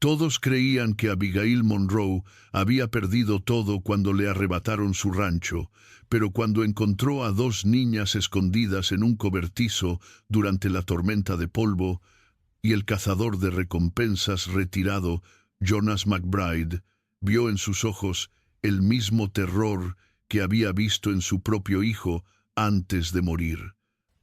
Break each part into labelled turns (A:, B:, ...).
A: Todos creían que Abigail Monroe había perdido todo cuando le arrebataron su rancho, pero cuando encontró a dos niñas escondidas en un cobertizo durante la tormenta de polvo, y el cazador de recompensas retirado, Jonas McBride, vio en sus ojos el mismo terror que había visto en su propio hijo antes de morir.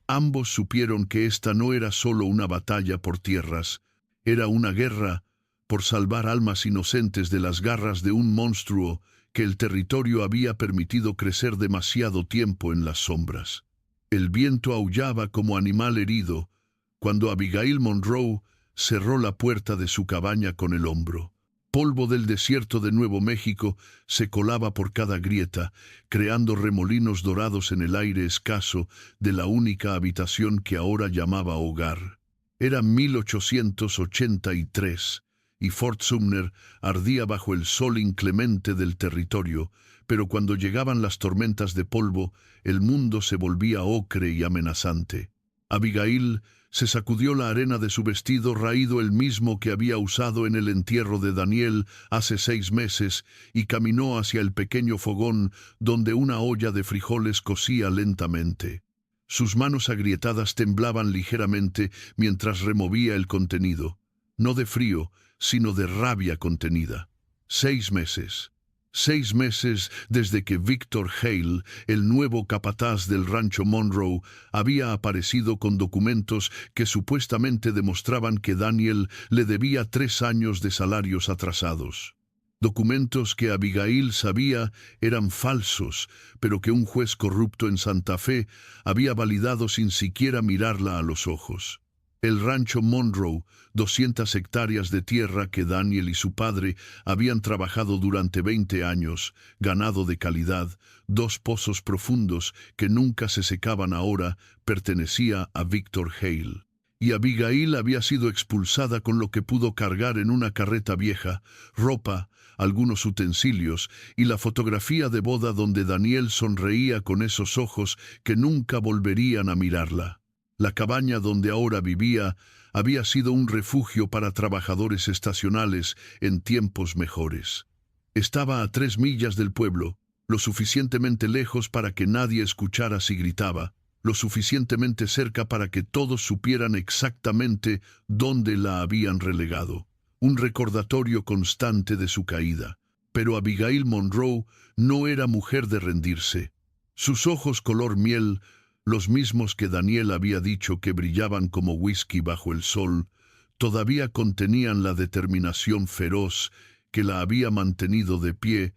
A: Ambos supieron que esta no era solo una batalla por tierras, era una guerra por salvar almas inocentes de las garras de un monstruo que el territorio había permitido crecer demasiado tiempo en las sombras. El viento aullaba como animal herido cuando Abigail Monroe cerró la puerta de su cabaña con el hombro. Polvo del desierto de Nuevo México se colaba por cada grieta, creando remolinos dorados en el aire escaso de la única habitación que ahora llamaba hogar. Era 1883, y Fort Sumner ardía bajo el sol inclemente del territorio, pero cuando llegaban las tormentas de polvo, el mundo se volvía ocre y amenazante. Abigail se sacudió la arena de su vestido raído, el mismo que había usado en el entierro de Daniel hace 6 meses, y caminó hacia el pequeño fogón donde una olla de frijoles cocía lentamente. Sus manos agrietadas temblaban ligeramente mientras removía el contenido, no de frío, sino de rabia contenida. 6 meses. 6 meses desde que Victor Hale, el nuevo capataz del rancho Monroe, había aparecido con documentos que supuestamente demostraban que Daniel le debía 3 años de salarios atrasados. Documentos que Abigail sabía eran falsos, pero que un juez corrupto en Santa Fe había validado sin siquiera mirarla a los ojos. El rancho Monroe, 200 hectáreas de tierra que Daniel y su padre habían trabajado durante 20 años, ganado de calidad, 2 pozos profundos que nunca se secaban ahora, pertenecía a Victor Hale. Y Abigail había sido expulsada con lo que pudo cargar en una carreta vieja, ropa, algunos utensilios y la fotografía de boda donde Daniel sonreía con esos ojos que nunca volverían a mirarla. La cabaña donde ahora vivía había sido un refugio para trabajadores estacionales en tiempos mejores. Estaba a 3 millas del pueblo, lo suficientemente lejos para que nadie escuchara si gritaba, lo suficientemente cerca para que todos supieran exactamente dónde la habían relegado. Un recordatorio constante de su caída. Pero Abigail Monroe no era mujer de rendirse. Sus ojos color miel, los mismos que Daniel había dicho que brillaban como whisky bajo el sol, todavía contenían la determinación feroz que la había mantenido de pie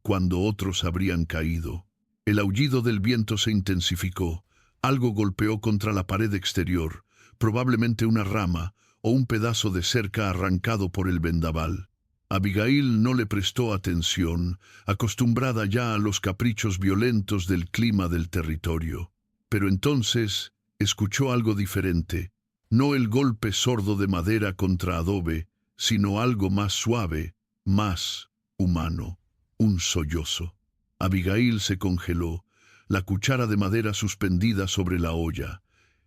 A: cuando otros habrían caído. El aullido del viento se intensificó. Algo golpeó contra la pared exterior, probablemente una rama o un pedazo de cerca arrancado por el vendaval. Abigail no le prestó atención, acostumbrada ya a los caprichos violentos del clima del territorio. Pero entonces escuchó algo diferente, no el golpe sordo de madera contra adobe, sino algo más suave, más humano, un sollozo. Abigail se congeló, la cuchara de madera suspendida sobre la olla.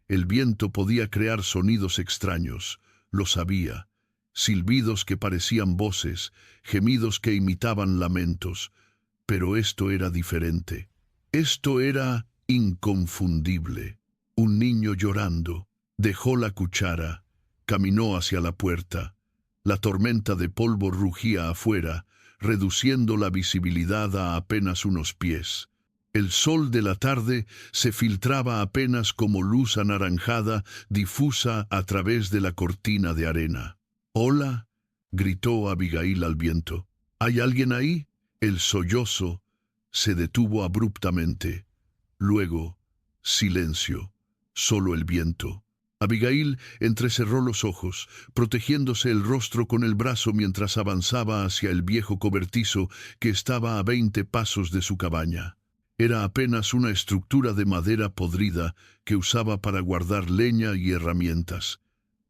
A: El viento podía crear sonidos extraños, lo sabía, silbidos que parecían voces, gemidos que imitaban lamentos, pero esto era diferente. Esto era inconfundible. Un niño llorando. Dejó la cuchara, caminó hacia la puerta. La tormenta de polvo rugía afuera, reduciendo la visibilidad a apenas unos pies. El sol de la tarde se filtraba apenas como luz anaranjada difusa a través de la cortina de arena. «¡Hola!», gritó Abigail al viento. «¿Hay alguien ahí?». El sollozo se detuvo abruptamente. Luego, silencio, solo el viento. Abigail entrecerró los ojos, protegiéndose el rostro con el brazo mientras avanzaba hacia el viejo cobertizo que estaba a 20 pasos de su cabaña. Era apenas una estructura de madera podrida que usaba para guardar leña y herramientas.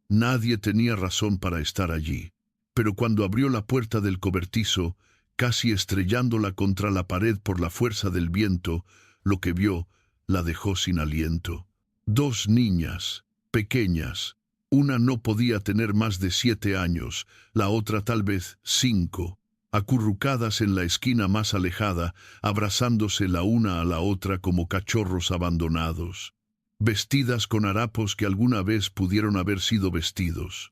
A: Nadie tenía razón para estar allí. Pero cuando abrió la puerta del cobertizo, casi estrellándola contra la pared por la fuerza del viento, lo que vio la dejó sin aliento. 2 niñas, pequeñas, Una no podía tener más de 7 años, la otra tal vez 5, acurrucadas en la esquina más alejada, abrazándose la una a la otra como cachorros abandonados, vestidas con harapos que alguna vez pudieron haber sido vestidos,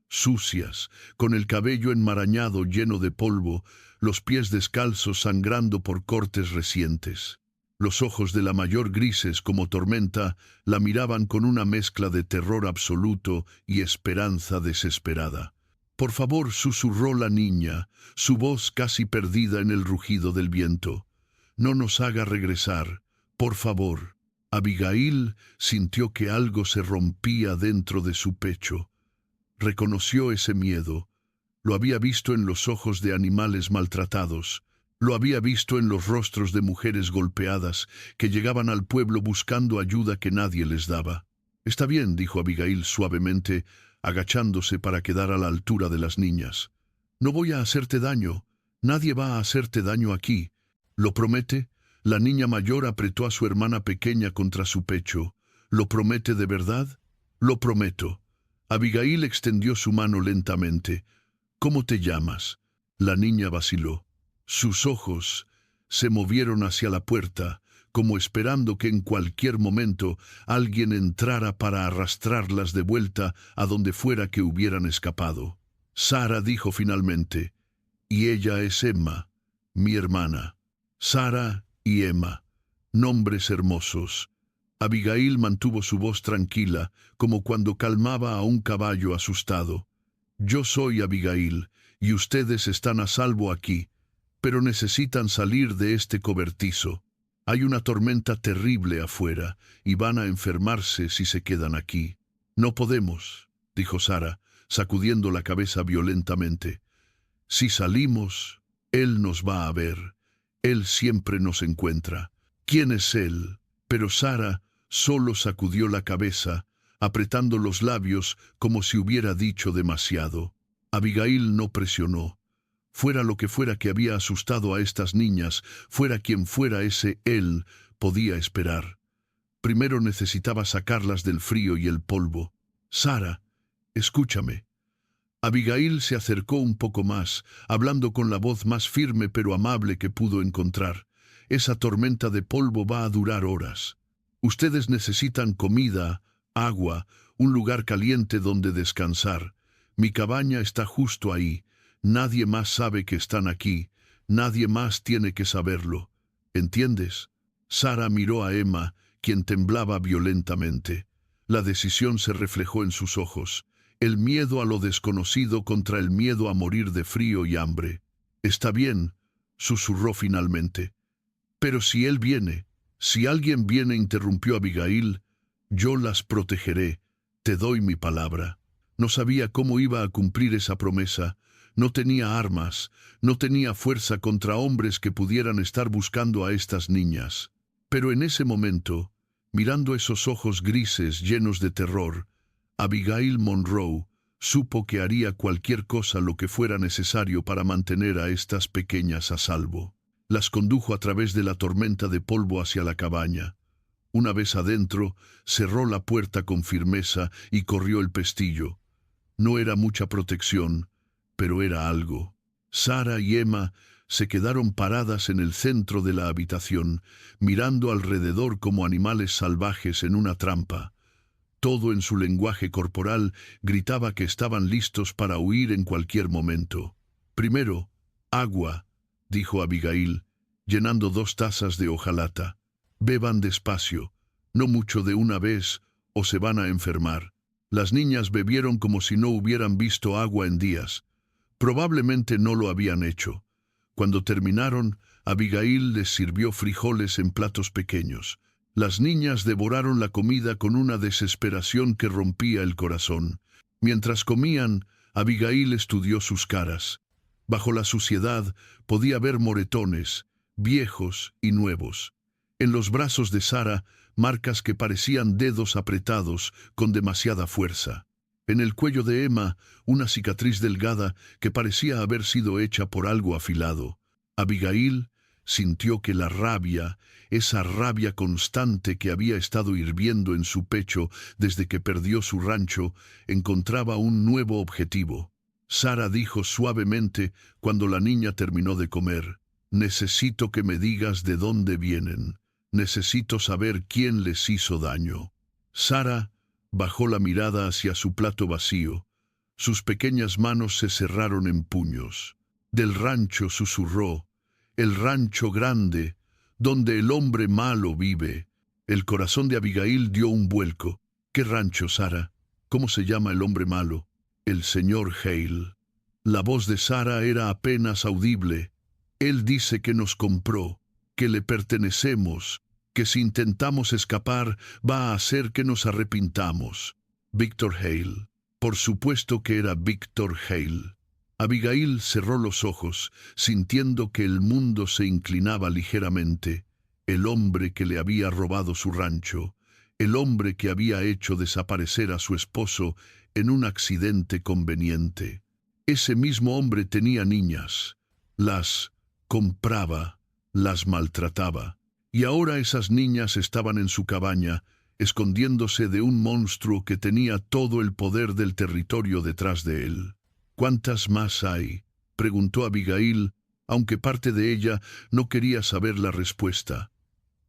A: sucias, con el cabello enmarañado lleno de polvo, los pies descalzos sangrando por cortes recientes. Los ojos de la mayor grises como tormenta la miraban con una mezcla de terror absoluto y esperanza desesperada. «Por favor», susurró la niña, su voz casi perdida en el rugido del viento. «No nos haga regresar, por favor». Abigail sintió que algo se rompía dentro de su pecho. Reconoció ese miedo. Lo había visto en los ojos de animales maltratados. Lo había visto en los rostros de mujeres golpeadas que llegaban al pueblo buscando ayuda que nadie les daba. «Está bien», dijo Abigail suavemente, agachándose para quedar a la altura de las niñas. «No voy a hacerte daño. Nadie va a hacerte daño aquí. ¿Lo promete?» La niña mayor apretó a su hermana pequeña contra su pecho. «¿Lo promete de verdad?» «Lo prometo». Abigail extendió su mano lentamente. «¿Cómo te llamas?» La niña vaciló. Sus ojos se movieron hacia la puerta, como esperando que en cualquier momento alguien entrara para arrastrarlas de vuelta a donde fuera que hubieran escapado. «Sara», dijo finalmente, «y ella es Emma, mi hermana». Sara y Emma, nombres hermosos. Abigail mantuvo su voz tranquila, como cuando calmaba a un caballo asustado. «Yo soy Abigail, y ustedes están a salvo aquí, pero necesitan salir de este cobertizo. Hay una tormenta terrible afuera, y van a enfermarse si se quedan aquí». «No podemos», dijo Sara, sacudiendo la cabeza violentamente. «Si salimos, él nos va a ver. Él siempre nos encuentra». «¿Quién es él?» Pero Sara solo sacudió la cabeza, apretando los labios como si hubiera dicho demasiado. Abigail no presionó. Fuera lo que fuera que había asustado a estas niñas, fuera quien fuera ese él, podía esperar. Primero necesitaba sacarlas del frío y el polvo. «Sara, escúchame». Abigail se acercó un poco más, hablando con la voz más firme pero amable que pudo encontrar. «Esa tormenta de polvo va a durar horas. Ustedes necesitan comida, agua, un lugar caliente donde descansar. Mi cabaña está justo ahí. Nadie más sabe que están aquí. Nadie más tiene que saberlo. ¿Entiendes?» Sara miró a Emma, quien temblaba violentamente. La decisión se reflejó en sus ojos. El miedo a lo desconocido contra el miedo a morir de frío y hambre. «Está bien», susurró finalmente. «Pero si él viene, si alguien viene», interrumpió Abigail, «yo las protegeré, te doy mi palabra». No sabía cómo iba a cumplir esa promesa. No tenía armas, no tenía fuerza contra hombres que pudieran estar buscando a estas niñas. Pero en ese momento, mirando esos ojos grises llenos de terror, Abigail Monroe supo que haría cualquier cosa lo que fuera necesario para mantener a estas pequeñas a salvo. Las condujo a través de la tormenta de polvo hacia la cabaña. Una vez adentro, cerró la puerta con firmeza y corrió el pestillo. No era mucha protección, pero era algo. Sara y Emma se quedaron paradas en el centro de la habitación, mirando alrededor como animales salvajes en una trampa. Todo en su lenguaje corporal gritaba que estaban listos para huir en cualquier momento. «Primero, agua», dijo Abigail, llenando 2 tazas de hojalata. «Beban despacio, no mucho de una vez, o se van a enfermar». Las niñas bebieron como si no hubieran visto agua en días. Probablemente no lo habían hecho. Cuando terminaron, Abigail les sirvió frijoles en platos pequeños. Las niñas devoraron la comida con una desesperación que rompía el corazón. Mientras comían, Abigail estudió sus caras. Bajo la suciedad podía ver moretones, viejos y nuevos. En los brazos de Sara, marcas que parecían dedos apretados con demasiada fuerza. En el cuello de Emma, una cicatriz delgada que parecía haber sido hecha por algo afilado. Abigail Sintió que la rabia, esa rabia constante que había estado hirviendo en su pecho desde que perdió su rancho, encontraba un nuevo objetivo. Sara dijo suavemente cuando la niña terminó de comer: «Necesito que me digas de dónde vienen. Necesito saber quién les hizo daño». Sara bajó la mirada hacia su plato vacío. Sus pequeñas manos se cerraron en puños. «Del rancho», susurró, «el rancho grande, donde el hombre malo vive». El corazón de Abigail dio un vuelco. «¿Qué rancho, Sara? ¿Cómo se llama el hombre malo?» «El señor Hale». La voz de Sara era apenas audible. «Él dice que nos compró, que le pertenecemos, que si intentamos escapar va a hacer que nos arrepintamos». Victor Hale. Por supuesto que era Victor Hale. Abigail cerró los ojos, sintiendo que el mundo se inclinaba ligeramente. El hombre que le había robado su rancho, el hombre que había hecho desaparecer a su esposo en un accidente conveniente. Ese mismo hombre tenía niñas, las compraba, las maltrataba, y ahora esas niñas estaban en su cabaña, escondiéndose de un monstruo que tenía todo el poder del territorio detrás de él. «¿Cuántas más hay?», preguntó Abigail, aunque parte de ella no quería saber la respuesta.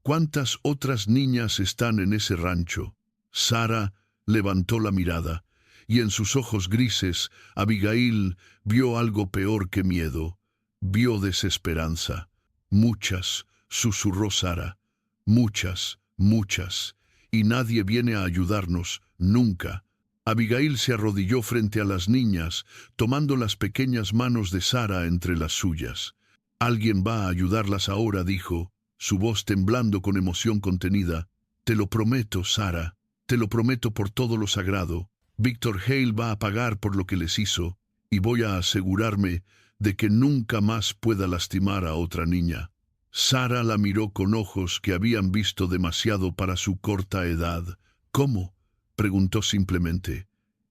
A: «¿Cuántas otras niñas están en ese rancho?». Sara levantó la mirada, y en sus ojos grises Abigail vio algo peor que miedo. Vio desesperanza. «Muchas», susurró Sara. «Muchas, muchas. Y nadie viene a ayudarnos, nunca». Abigail se arrodilló frente a las niñas, tomando las pequeñas manos de Sara entre las suyas. «Alguien va a ayudarlas ahora», dijo, su voz temblando con emoción contenida. «Te lo prometo, Sara, te lo prometo por todo lo sagrado. Victor Hale va a pagar por lo que les hizo, y voy a asegurarme de que nunca más pueda lastimar a otra niña». Sara la miró con ojos que habían visto demasiado para su corta edad. «¿Cómo?», preguntó simplemente.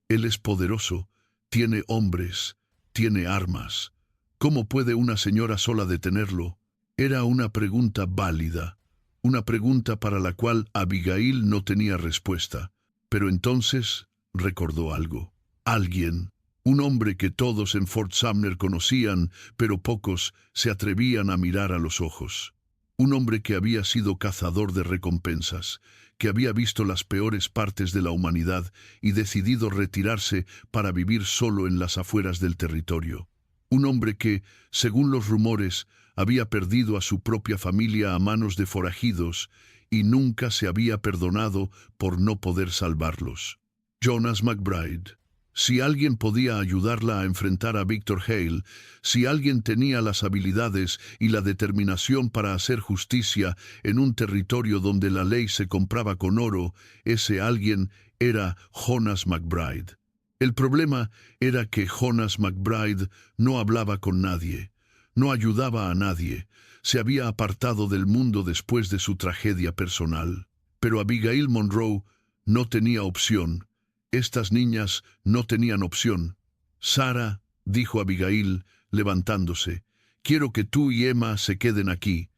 A: «Él es poderoso, tiene hombres, tiene armas. ¿Cómo puede una señora sola detenerlo?». Era una pregunta válida, una pregunta para la cual Abigail no tenía respuesta. Pero entonces recordó algo. Alguien, un hombre que todos en Fort Sumner conocían, pero pocos se atrevían a mirar a los ojos. Un hombre que había sido cazador de recompensas, que había visto las peores partes de la humanidad y decidido retirarse para vivir solo en las afueras del territorio. Un hombre que, según los rumores, había perdido a su propia familia a manos de forajidos y nunca se había perdonado por no poder salvarlos. Jonas McBride. Si alguien podía ayudarla a enfrentar a Victor Hale, si alguien tenía las habilidades y la determinación para hacer justicia en un territorio donde la ley se compraba con oro, ese alguien era Jonas McBride. El problema era que Jonas McBride no hablaba con nadie, no ayudaba a nadie, se había apartado del mundo después de su tragedia personal. Pero Abigail Monroe no tenía opción. Estas niñas no tenían opción. «Sara», dijo Abigail, levantándose, «quiero que tú y Emma se queden aquí.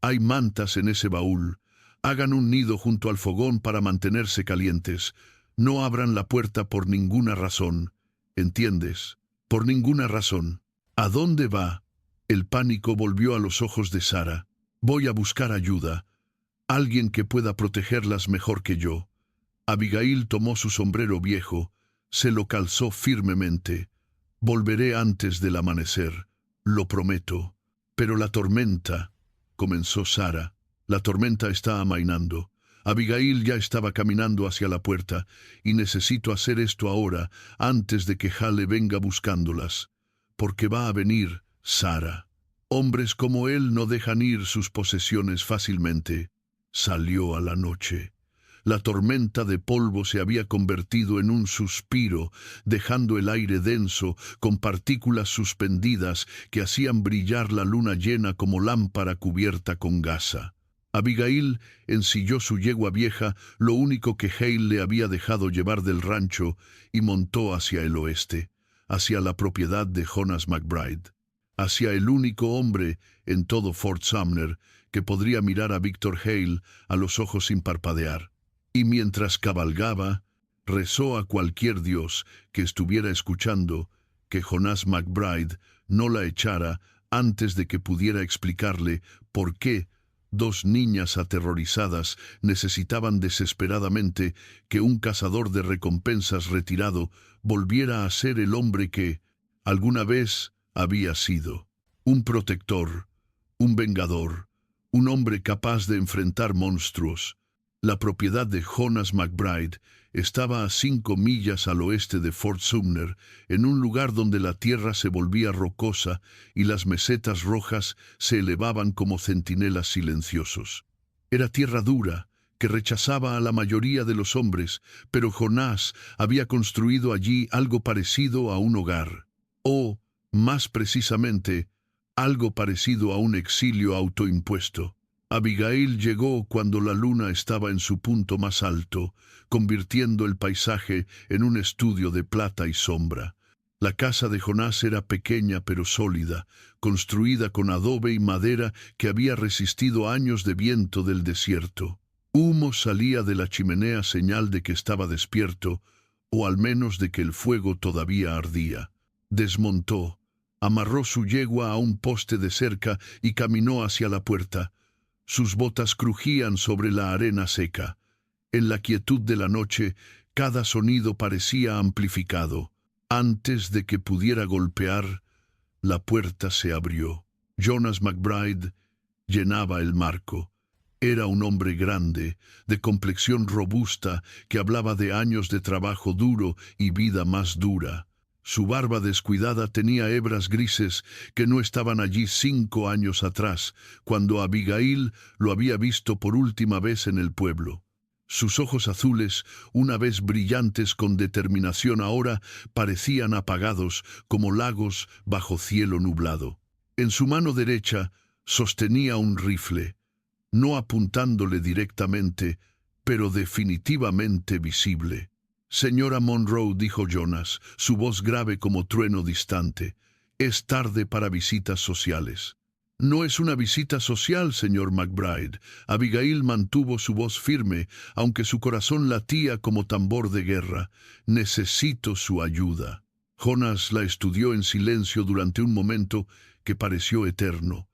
A: Hay mantas en ese baúl. Hagan un nido junto al fogón para mantenerse calientes. No abran la puerta por ninguna razón. ¿Entiendes? Por ninguna razón». «¿A dónde va?». El pánico volvió a los ojos de Sara. «Voy a buscar ayuda. Alguien que pueda protegerlas mejor que yo». Abigail tomó su sombrero viejo, se lo calzó firmemente. «Volveré antes del amanecer, lo prometo». «Pero la tormenta», comenzó Sara. «La tormenta está amainando. Abigail ya estaba caminando hacia la puerta, y necesito hacer esto ahora, antes de que Hale venga buscándolas. Porque va a venir, Sara. Hombres como él no dejan ir sus posesiones fácilmente». Salió a la noche. La tormenta de polvo se había convertido en un suspiro, dejando el aire denso, con partículas suspendidas que hacían brillar la luna llena como lámpara cubierta con gasa. Abigail ensilló su yegua vieja, lo único que Hale le había dejado llevar del rancho, y montó hacia el oeste, hacia la propiedad de Jonas McBride. hacia el único hombre en todo Fort Sumner que podría mirar a Victor Hale a los ojos sin parpadear. Y mientras cabalgaba, rezó a cualquier dios que estuviera escuchando que Jonas McBride no la echara antes de que pudiera explicarle por qué dos niñas aterrorizadas necesitaban desesperadamente que un cazador de recompensas retirado volviera a ser el hombre que alguna vez había sido. Un protector, un vengador, un hombre capaz de enfrentar monstruos. La propiedad de Jonas McBride estaba a 5 millas al oeste de Fort Sumner, en un lugar donde la tierra se volvía rocosa y las mesetas rojas se elevaban como centinelas silenciosos. Era tierra dura, que rechazaba a la mayoría de los hombres, pero Jonás había construido allí algo parecido a un hogar, o, más precisamente, algo parecido a un exilio autoimpuesto. Abigail llegó cuando la luna estaba en su punto más alto, convirtiendo el paisaje en un estudio de plata y sombra. La casa de Jonás era pequeña pero sólida, construida con adobe y madera que había resistido años de viento del desierto. Humo salía de la chimenea, señal de que estaba despierto, o al menos de que el fuego todavía ardía. Desmontó, amarró su yegua a un poste de cerca y caminó hacia la puerta. Sus botas crujían sobre la arena seca. En la quietud de la noche, cada sonido parecía amplificado. Antes de que pudiera golpear, la puerta se abrió. Jonas McBride llenaba el marco. Era un hombre grande, de complexión robusta, que hablaba de años de trabajo duro y vida más dura. Su barba descuidada tenía hebras grises que no estaban allí 5 años atrás, cuando Abigail lo había visto por última vez en el pueblo. Sus ojos azules, una vez brillantes con determinación, ahora parecían apagados como lagos bajo cielo nublado. En su mano derecha sostenía un rifle, no apuntándole directamente, pero definitivamente visible. «Señora Monroe», dijo Jonas, su voz grave como trueno distante, «es tarde para visitas sociales». «No es una visita social, señor McBride». Abigail mantuvo su voz firme, aunque su corazón latía como tambor de guerra. «Necesito su ayuda». Jonas la estudió en silencio durante un momento que pareció eterno.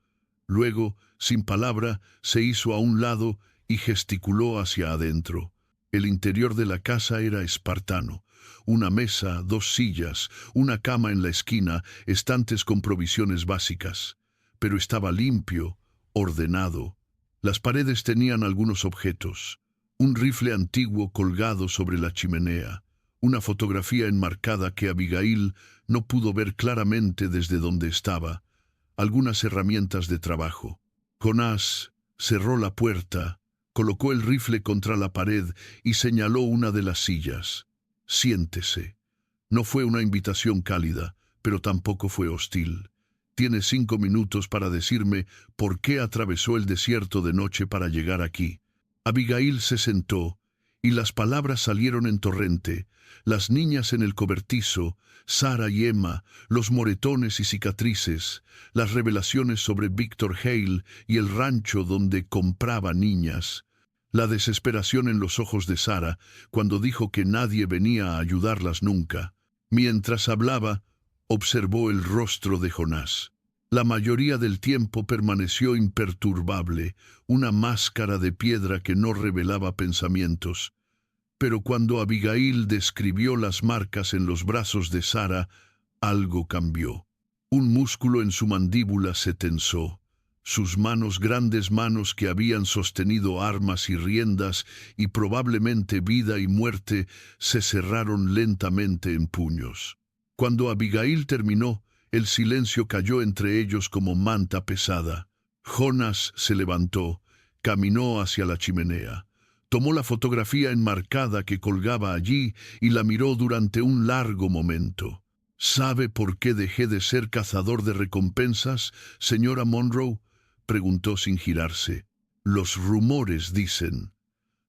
A: Luego, sin palabra, se hizo a un lado y gesticuló hacia adentro. El interior de la casa era espartano. Una mesa, 2 sillas, una cama en la esquina, estantes con provisiones básicas. Pero estaba limpio, ordenado. Las paredes tenían algunos objetos. Un rifle antiguo colgado sobre la chimenea. Una fotografía enmarcada que Abigail no pudo ver claramente desde donde estaba. Algunas herramientas de trabajo. Jonás cerró la puerta, colocó el rifle contra la pared y señaló una de las sillas. «Siéntese». No fue una invitación cálida, pero tampoco fue hostil. «Tiene 5 minutos para decirme por qué atravesó el desierto de noche para llegar aquí». Abigail se sentó, y las palabras salieron en torrente. Las niñas en el cobertizo, Sara y Emma, los moretones y cicatrices, las revelaciones sobre Victor Hale y el rancho donde compraba niñas. La desesperación en los ojos de Sara cuando dijo que nadie venía a ayudarlas nunca. Mientras hablaba, observó el rostro de Jonás. La mayoría del tiempo permaneció imperturbable, una máscara de piedra que no revelaba pensamientos. Pero cuando Abigail describió las marcas en los brazos de Sara, algo cambió. Un músculo en su mandíbula se tensó. Sus manos, grandes manos que habían sostenido armas y riendas y probablemente vida y muerte, se cerraron lentamente en puños. Cuando Abigail terminó, el silencio cayó entre ellos como manta pesada. Jonas se levantó, caminó hacia la chimenea. Tomó la fotografía enmarcada que colgaba allí y la miró durante un largo momento. «¿Sabe por qué dejé de ser cazador de recompensas, señora Monroe?», preguntó sin girarse. «Los rumores dicen».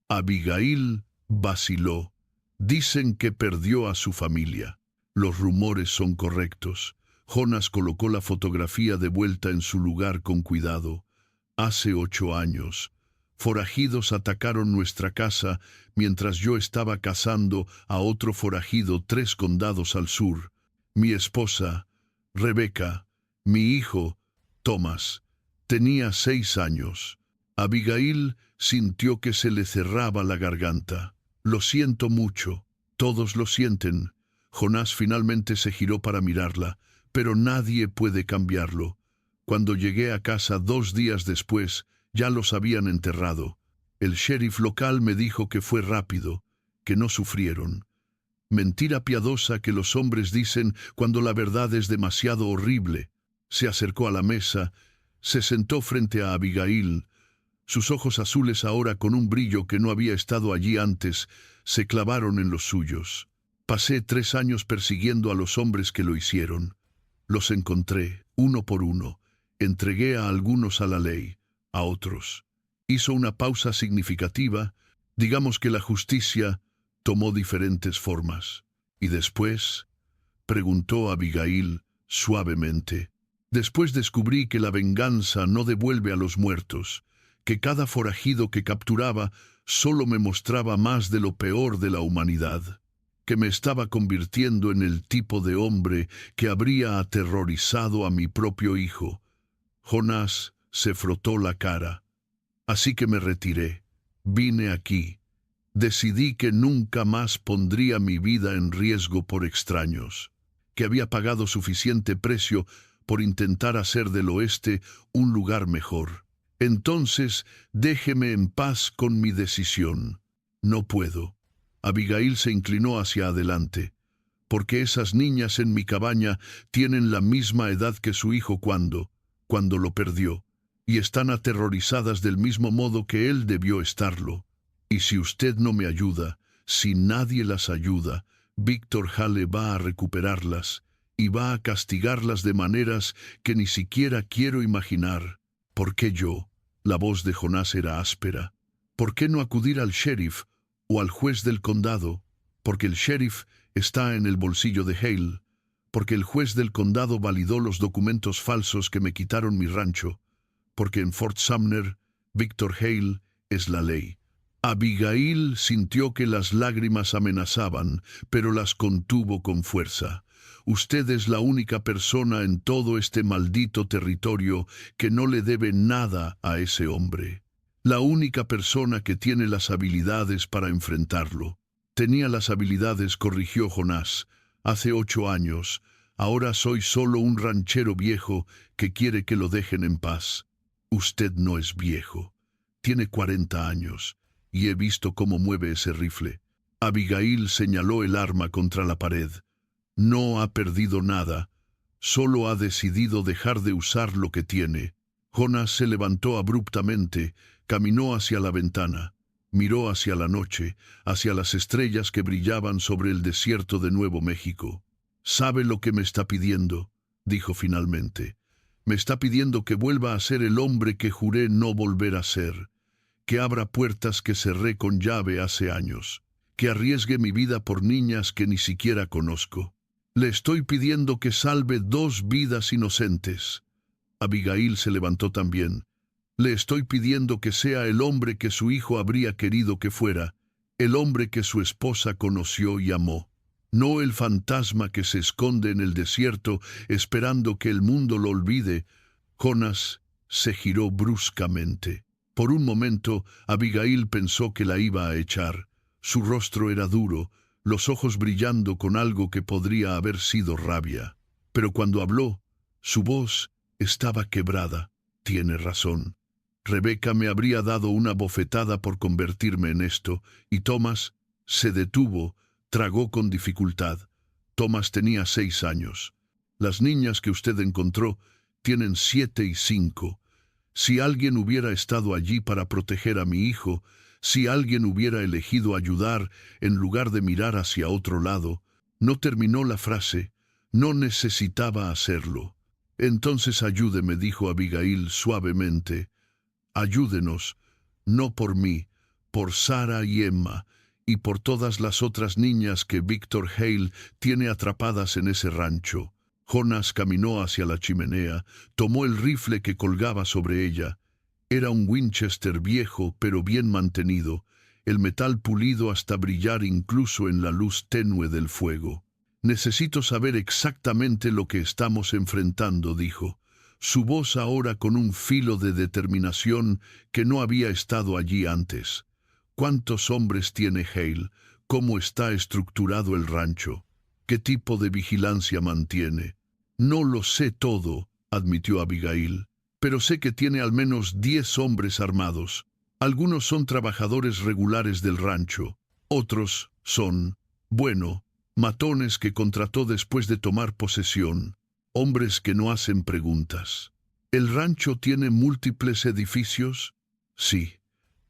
A: Abigail vaciló. «Dicen que perdió a su familia». «Los rumores son correctos. Jonas colocó la fotografía de vuelta en su lugar con cuidado. Hace 8 años, forajidos atacaron nuestra casa mientras yo estaba cazando a otro forajido 3 condados al sur. Mi esposa, Rebeca, mi hijo, Thomas, tenía 6 años. Abigail sintió que se le cerraba la garganta. Lo siento mucho. Todos lo sienten. Jonás finalmente se giró para mirarla, pero nadie puede cambiarlo. Cuando llegué a casa 2 días después, ya los habían enterrado. El sheriff local me dijo que fue rápido, que no sufrieron. Mentira piadosa que los hombres dicen cuando la verdad es demasiado horrible. Se acercó a la mesa, se sentó frente a Abigail. Sus ojos azules, ahora con un brillo que no había estado allí antes, se clavaron en los suyos. Pasé 3 años persiguiendo a los hombres que lo hicieron. Los encontré, uno por uno. Entregué a algunos a la ley, a otros. Hizo una pausa significativa. Digamos que la justicia tomó diferentes formas. ¿Y después? Preguntó Abigail suavemente. Después descubrí que la venganza no devuelve a los muertos, que cada forajido que capturaba solo me mostraba más de lo peor de la humanidad, que me estaba convirtiendo en el tipo de hombre que habría aterrorizado a mi propio hijo. Jonás se frotó la cara. Así que me retiré. Vine aquí. Decidí que nunca más pondría mi vida en riesgo por extraños, que había pagado suficiente precio por intentar hacer del oeste un lugar mejor. Entonces, déjeme en paz con mi decisión. No puedo. Abigail se inclinó hacia adelante. Porque esas niñas en mi cabaña tienen la misma edad que su hijo cuando lo perdió, y están aterrorizadas del mismo modo que él debió estarlo. Y si usted no me ayuda, si nadie las ayuda, Víctor Hale va a recuperarlas y va a castigarlas de maneras que ni siquiera quiero imaginar. ¿Por qué yo? La voz de Jonás era áspera. ¿Por qué no acudir al sheriff o al juez del condado? Porque el sheriff está en el bolsillo de Hale. Porque el juez del condado validó los documentos falsos que me quitaron mi rancho. Porque en Fort Sumner, Víctor Hale es la ley. Abigail sintió que las lágrimas amenazaban, pero las contuvo con fuerza. Usted es la única persona en todo este maldito territorio que no le debe nada a ese hombre. La única persona que tiene las habilidades para enfrentarlo. Tenía las habilidades, corrigió Jonás. Hace 8 años. Ahora soy solo un ranchero viejo que quiere que lo dejen en paz. Usted no es viejo. Tiene 40 años. Y he visto cómo mueve ese rifle. Abigail señaló el arma contra la pared. No ha perdido nada, solo ha decidido dejar de usar lo que tiene. Jonás se levantó abruptamente, caminó hacia la ventana, miró hacia la noche, hacia las estrellas que brillaban sobre el desierto de Nuevo México. «¿Sabe lo que me está pidiendo?», dijo finalmente. «Me está pidiendo que vuelva a ser el hombre que juré no volver a ser, que abra puertas que cerré con llave hace años, que arriesgue mi vida por niñas que ni siquiera conozco. Le estoy pidiendo que salve 2 vidas inocentes». Abigail se levantó también. «Le estoy pidiendo que sea el hombre que su hijo habría querido que fuera, el hombre que su esposa conoció y amó. No el fantasma que se esconde en el desierto esperando que el mundo lo olvide». Jonás se giró bruscamente. Por un momento, Abigail pensó que la iba a echar. Su rostro era duro, los ojos brillando con algo que podría haber sido rabia. Pero cuando habló, su voz estaba quebrada. «Tiene razón. Rebeca me habría dado una bofetada por convertirme en esto, y Thomas se detuvo, tragó con dificultad. Thomas tenía 6 años. Las niñas que usted encontró tienen 7 y 5. Si alguien hubiera estado allí para proteger a mi hijo, si alguien hubiera elegido ayudar en lugar de mirar hacia otro lado». No terminó la frase. No necesitaba hacerlo. «Entonces ayúdeme», dijo Abigail suavemente. «Ayúdenos, no por mí, por Sara y Emma, y por todas las otras niñas que Víctor Hale tiene atrapadas en ese rancho». Jonas caminó hacia la chimenea, tomó el rifle que colgaba sobre ella. Era un Winchester viejo pero bien mantenido, el metal pulido hasta brillar incluso en la luz tenue del fuego. «Necesito saber exactamente lo que estamos enfrentando», dijo. Su voz ahora con un filo de determinación que no había estado allí antes. «¿Cuántos hombres tiene Hale? ¿Cómo está estructurado el rancho? ¿Qué tipo de vigilancia mantiene?» «No lo sé todo», admitió Abigail, «pero sé que tiene al menos 10 hombres armados. Algunos son trabajadores regulares del rancho. Otros son, bueno, matones que contrató después de tomar posesión. Hombres que no hacen preguntas». «¿El rancho tiene múltiples edificios?» «Sí.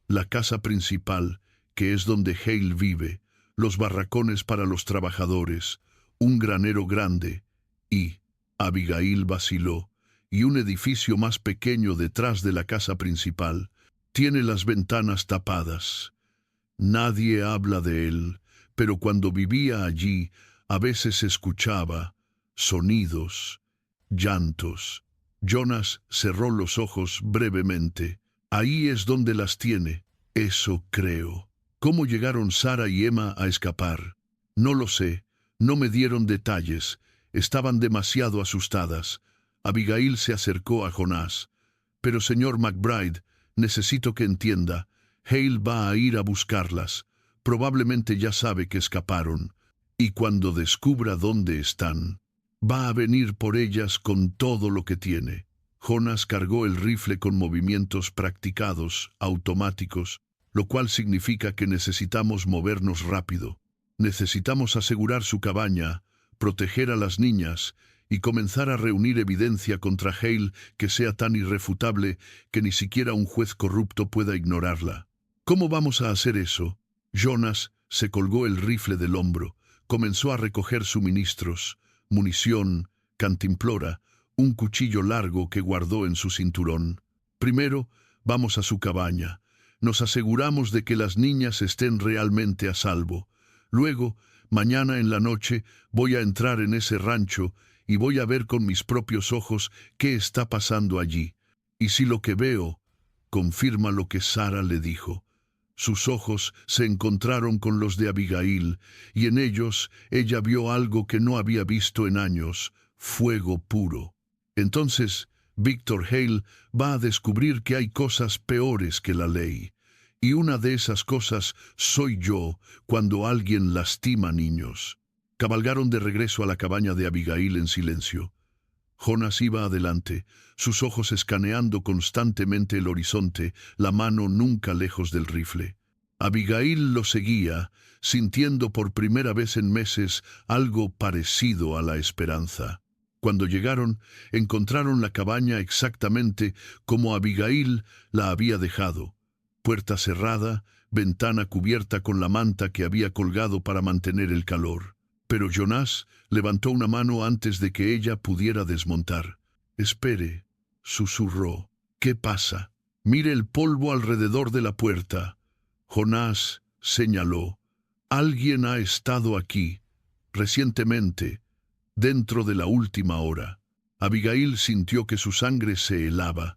A: La casa principal, que es donde Hale vive, los barracones para los trabajadores, un granero grande y», Abigail vaciló, «y un edificio más pequeño detrás de la casa principal. Tiene las ventanas tapadas. Nadie habla de él, pero cuando vivía allí, a veces escuchaba sonidos, llantos». Jonas cerró los ojos brevemente. «Ahí es donde las tiene». «Eso creo». «¿Cómo llegaron Sarah y Emma a escapar?» «No lo sé. No me dieron detalles. Estaban demasiado asustadas». Abigail se acercó a Jonas. «Pero señor McBride, necesito que entienda. Hale va a ir a buscarlas. Probablemente ya sabe que escaparon. Y cuando descubra dónde están, va a venir por ellas con todo lo que tiene». Jonas cargó el rifle con movimientos practicados, automáticos, lo cual significa que necesitamos movernos rápido. Necesitamos asegurar su cabaña, proteger a las niñas y comenzar a reunir evidencia contra Hale que sea tan irrefutable que ni siquiera un juez corrupto pueda ignorarla. ¿Cómo vamos a hacer eso? Jonas se colgó el rifle del hombro, comenzó a recoger suministros, munición, cantimplora, un cuchillo largo que guardó en su cinturón. «Primero, vamos a su cabaña. Nos aseguramos de que las niñas estén realmente a salvo. Luego, mañana en la noche, voy a entrar en ese rancho y voy a ver con mis propios ojos qué está pasando allí. Y si lo que veo confirma lo que Sarah le dijo». Sus ojos se encontraron con los de Abigail, y en ellos ella vio algo que no había visto en años: fuego puro. Entonces, Victor Hale va a descubrir que hay cosas peores que la ley. Y una de esas cosas soy yo cuando alguien lastima niños. Cabalgaron de regreso a la cabaña de Abigail en silencio. Jonas iba adelante, sus ojos escaneando constantemente el horizonte, la mano nunca lejos del rifle. Abigail lo seguía, sintiendo por primera vez en meses algo parecido a la esperanza. Cuando llegaron, encontraron la cabaña exactamente como Abigail la había dejado. Puerta cerrada, ventana cubierta con la manta que había colgado para mantener el calor. Pero Jonas levantó una mano antes de que ella pudiera desmontar. «Espere», susurró. «¿Qué pasa?» «Mire el polvo alrededor de la puerta». Jonas señaló. «Alguien ha estado aquí, recientemente, dentro de la última hora». Abigail sintió que su sangre se helaba.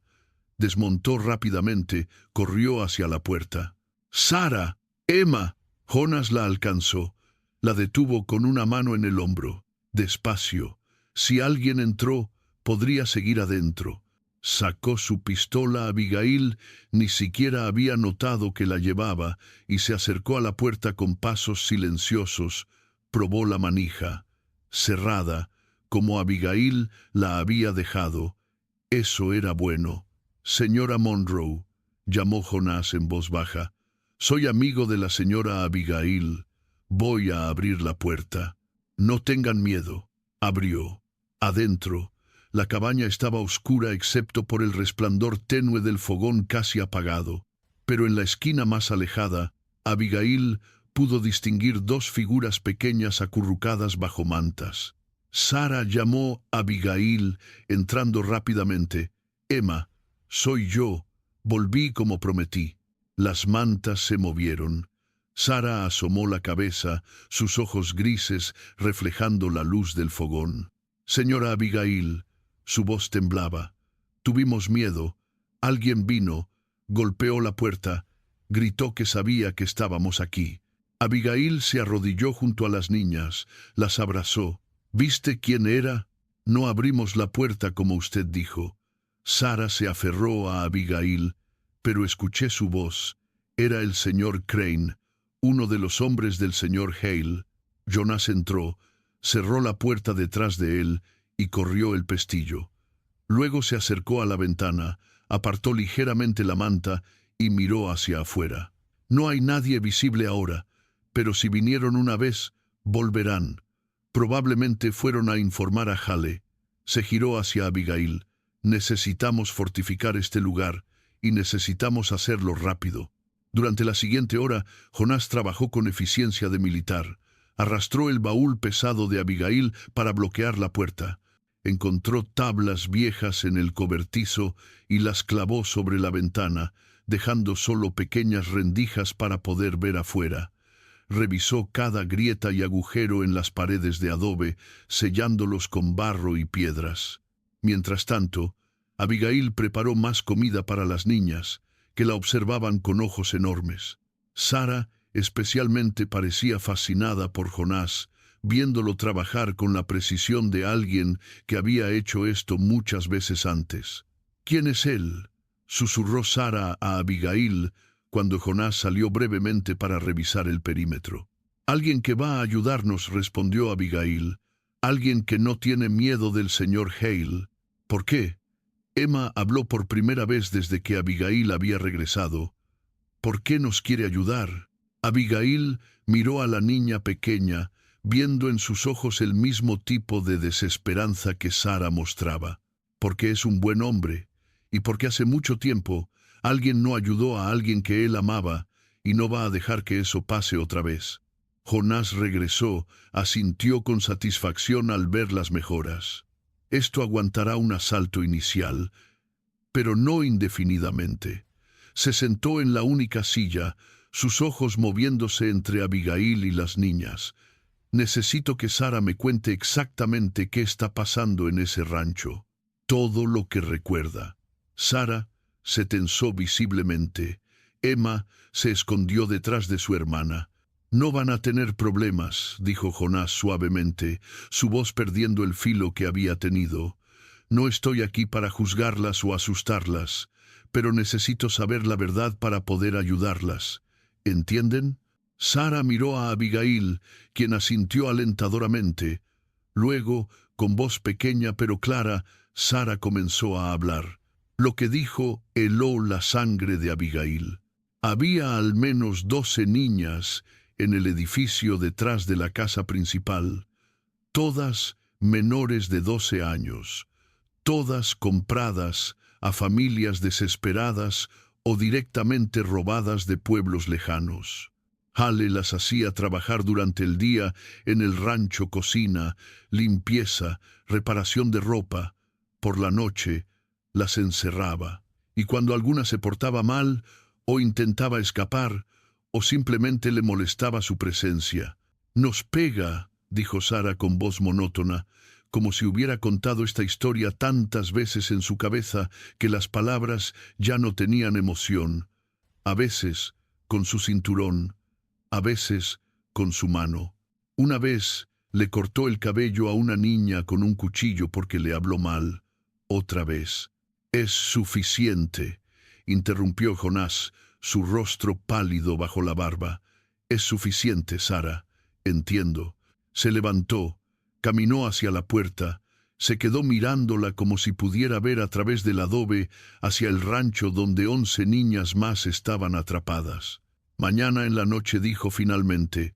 A: Desmontó rápidamente, corrió hacia la puerta. «¡Sarah! ¡Emma!». Jonas la alcanzó. La detuvo con una mano en el hombro. «Despacio. Si alguien entró, podría seguir adentro». Sacó su pistola. Abigail ni siquiera había notado que la llevaba y se acercó a la puerta con pasos silenciosos. Probó la manija. Cerrada, como Abigail la había dejado. Eso era bueno. «Señora Monroe», llamó Jonas en voz baja. «Soy amigo de la señora Abigail. Voy a abrir la puerta». «No tengan miedo». Abrió. Adentro, la cabaña estaba oscura excepto por el resplandor tenue del fogón casi apagado. Pero en la esquina más alejada, Abigail pudo distinguir 2 figuras pequeñas acurrucadas bajo mantas. Sarah llamó a Abigail, entrando rápidamente. «Emma, soy yo. Volví como prometí». Las mantas se movieron. Sarah asomó la cabeza, sus ojos grises reflejando la luz del fogón. Señora Abigail, su voz temblaba. Tuvimos miedo. Alguien vino, golpeó la puerta, gritó que sabía que estábamos aquí. Abigail se arrodilló junto a las niñas, las abrazó. ¿Viste quién era? No abrimos la puerta como usted dijo. Sara se aferró a Abigail, pero escuché su voz. Era el señor Crane, uno de los hombres del señor Hale. Jonás entró, cerró la puerta detrás de él y corrió el pestillo. Luego se acercó a la ventana, apartó ligeramente la manta y miró hacia afuera. No hay nadie visible ahora, pero si vinieron una vez, volverán. Probablemente fueron a informar a Hale. Se giró hacia Abigail. Necesitamos fortificar este lugar y necesitamos hacerlo rápido. Durante la siguiente hora, Jonás trabajó con eficiencia de militar. Arrastró el baúl pesado de Abigail para bloquear la puerta. Encontró tablas viejas en el cobertizo y las clavó sobre la ventana, dejando solo pequeñas rendijas para poder ver afuera. Revisó cada grieta y agujero en las paredes de adobe, sellándolos con barro y piedras. Mientras tanto, Abigail preparó más comida para las niñas, que la observaban con ojos enormes. Sara especialmente parecía fascinada por Jonás, viéndolo trabajar con la precisión de alguien que había hecho esto muchas veces antes. ¿Quién es él?, susurró Sara a Abigail cuando Jonás salió brevemente para revisar el perímetro. Alguien que va a ayudarnos, respondió Abigail. Alguien que no tiene miedo del señor Hale. ¿Por qué? Emma habló por primera vez desde que Abigail había regresado. ¿Por qué nos quiere ayudar? Abigail miró a la niña pequeña, viendo en sus ojos el mismo tipo de desesperanza que Sara mostraba. Porque es un buen hombre, y porque hace mucho tiempo alguien no ayudó a alguien que él amaba, y no va a dejar que eso pase otra vez. Jonás regresó, asintió con satisfacción al ver las mejoras. Esto aguantará un asalto inicial, pero no indefinidamente. Se sentó en la única silla, sus ojos moviéndose entre Abigail y las niñas. Necesito que Sara me cuente exactamente qué está pasando en ese rancho. Todo lo que recuerda. Sara se tensó visiblemente. Emma se escondió detrás de su hermana. No van a tener problemas, dijo Jonás suavemente, su voz perdiendo el filo que había tenido. No estoy aquí para juzgarlas o asustarlas, pero necesito saber la verdad para poder ayudarlas. ¿Entienden? Sara miró a Abigail, quien asintió alentadoramente. Luego, con voz pequeña pero clara, Sara comenzó a hablar. Lo que dijo heló la sangre de Abigail. Había al menos 12 niñas en el edificio detrás de la casa principal, todas menores de 12 años, todas compradas a familias desesperadas o directamente robadas de pueblos lejanos. Hale las hacía trabajar durante el día en el rancho, cocina, limpieza, reparación de ropa. Por la noche las encerraba, y cuando alguna se portaba mal o intentaba escapar, o simplemente le molestaba su presencia. «Nos pega», dijo Sara con voz monótona, como si hubiera contado esta historia tantas veces en su cabeza que las palabras ya no tenían emoción. A veces con su cinturón, a veces con su mano. Una vez le cortó el cabello a una niña con un cuchillo porque le habló mal. Otra vez. «Es suficiente», interrumpió Jonás, su rostro pálido bajo la barba. «Es suficiente, Sara. Entiendo». Se levantó, caminó hacia la puerta, se quedó mirándola como si pudiera ver a través del adobe hacia el rancho donde 11 niñas más estaban atrapadas. Mañana en la noche dijo finalmente: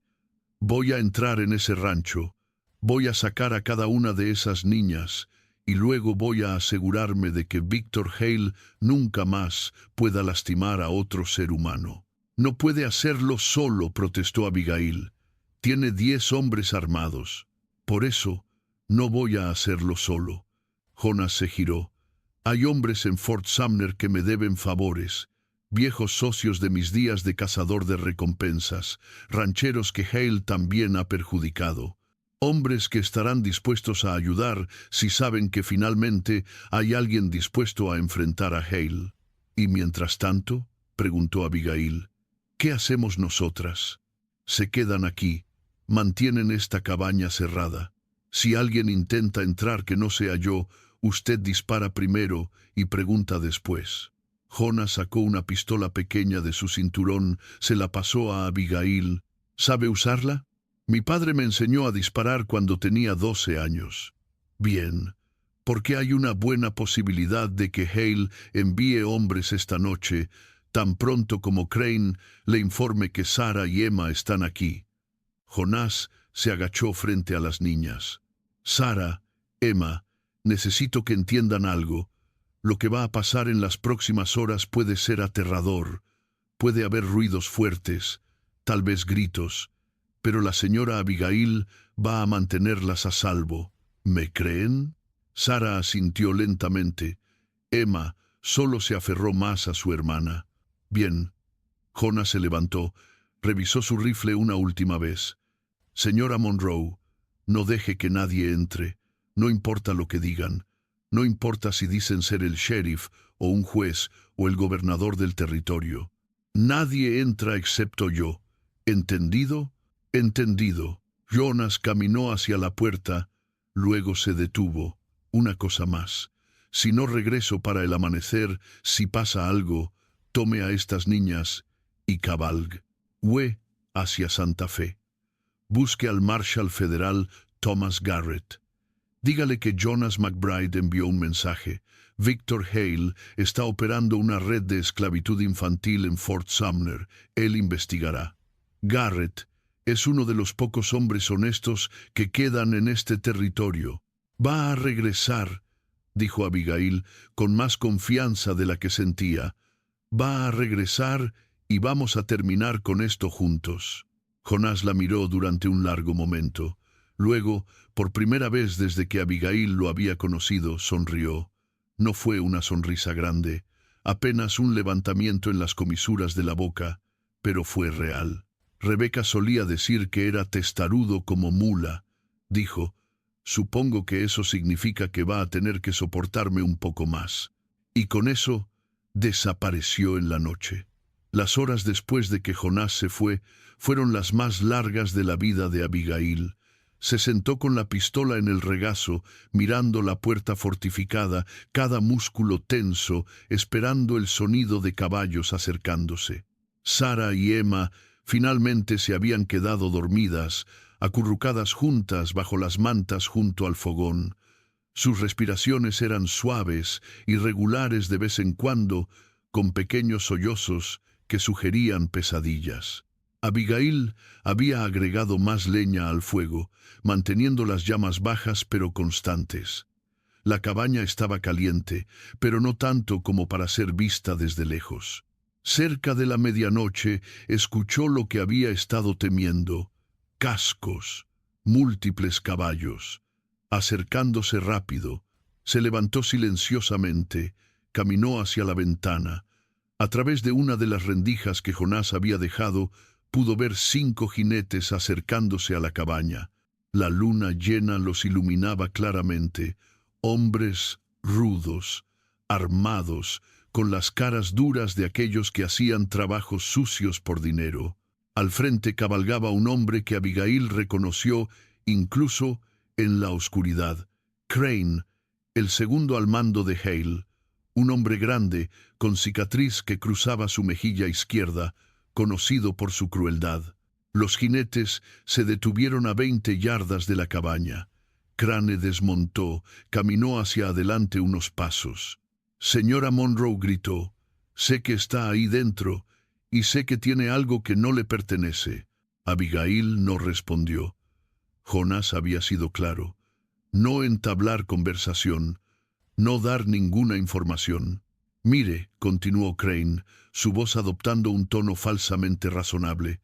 A: «Voy a entrar en ese rancho, voy a sacar a cada una de esas niñas, y luego voy a asegurarme de que Victor Hale nunca más pueda lastimar a otro ser humano». «No puede hacerlo solo», protestó Abigail. «Tiene 10 hombres armados. Por eso, no voy a hacerlo solo». Jonás se giró. «Hay hombres en Fort Sumner que me deben favores, viejos socios de mis días de cazador de recompensas, rancheros que Hale también ha perjudicado. Hombres que estarán dispuestos a ayudar si saben que finalmente hay alguien dispuesto a enfrentar a Hale. ¿Y mientras tanto?, preguntó Abigail. ¿Qué hacemos nosotras? Se quedan aquí, mantienen esta cabaña cerrada. Si alguien intenta entrar que no sea yo, usted dispara primero y pregunta después. Jonas sacó una pistola pequeña de su cinturón, se la pasó a Abigail. ¿Sabe usarla? Mi padre me enseñó a disparar cuando tenía 12 años. Bien, porque hay una buena posibilidad de que Hale envíe hombres esta noche, tan pronto como Crane le informe que Sarah y Emma están aquí. Jonás se agachó frente a las niñas. Sarah, Emma, necesito que entiendan algo. Lo que va a pasar en las próximas horas puede ser aterrador. Puede haber ruidos fuertes, tal vez gritos, pero la señora Abigail va a mantenerlas a salvo. ¿Me creen? Sarah asintió lentamente. Emma solo se aferró más a su hermana. Bien. Jonas se levantó, revisó su rifle una última vez. Señora Monroe, no deje que nadie entre. No importa lo que digan. No importa si dicen ser el sheriff o un juez o el gobernador del territorio. Nadie entra excepto yo. ¿Entendido? Entendido. Jonas caminó hacia la puerta, luego se detuvo. Una cosa más. Si no regreso para el amanecer, si pasa algo, tome a estas niñas y cabalgue hacia Santa Fe. Busque al Marshal Federal Thomas Garrett. Dígale que Jonas McBride envió un mensaje. Victor Hale está operando una red de esclavitud infantil en Fort Sumner. Él investigará. Garrett es uno de los pocos hombres honestos que quedan en este territorio. Va a regresar, dijo Abigail, con más confianza de la que sentía. Va a regresar y vamos a terminar con esto juntos. Jonás la miró durante un largo momento. Luego, por primera vez desde que Abigail lo había conocido, sonrió. No fue una sonrisa grande, apenas un levantamiento en las comisuras de la boca, pero fue real. Rebeca solía decir que era testarudo como mula. Dijo, supongo que eso significa que va a tener que soportarme un poco más. Y con eso, desapareció en la noche. Las horas después de que Jonás se fue, fueron las más largas de la vida de Abigail. Se sentó con la pistola en el regazo, mirando la puerta fortificada, cada músculo tenso, esperando el sonido de caballos acercándose. Sarah y Emma finalmente se habían quedado dormidas, acurrucadas juntas bajo las mantas junto al fogón. Sus respiraciones eran suaves, irregulares de vez en cuando, con pequeños sollozos que sugerían pesadillas. Abigail había agregado más leña al fuego, manteniendo las llamas bajas pero constantes. La cabaña estaba caliente, pero no tanto como para ser vista desde lejos. Cerca de la medianoche escuchó lo que había estado temiendo: cascos, múltiples caballos. Acercándose rápido, se levantó silenciosamente, caminó hacia la ventana. A través de una de las rendijas que Jonás había dejado, pudo ver 5 jinetes acercándose a la cabaña. La luna llena los iluminaba claramente, hombres rudos, armados, con las caras duras de aquellos que hacían trabajos sucios por dinero. Al frente cabalgaba un hombre que Abigail reconoció incluso en la oscuridad. Crane, el segundo al mando de Hale, un hombre grande, con cicatriz que cruzaba su mejilla izquierda, conocido por su crueldad. Los jinetes se detuvieron a 20 yardas de la cabaña. Crane desmontó, caminó hacia adelante unos pasos. Señora Monroe, gritó, sé que está ahí dentro y sé que tiene algo que no le pertenece. Abigail no respondió. Jonás había sido claro: no entablar conversación, no dar ninguna información. Mire, continuó Crane, su voz adoptando un tono falsamente razonable,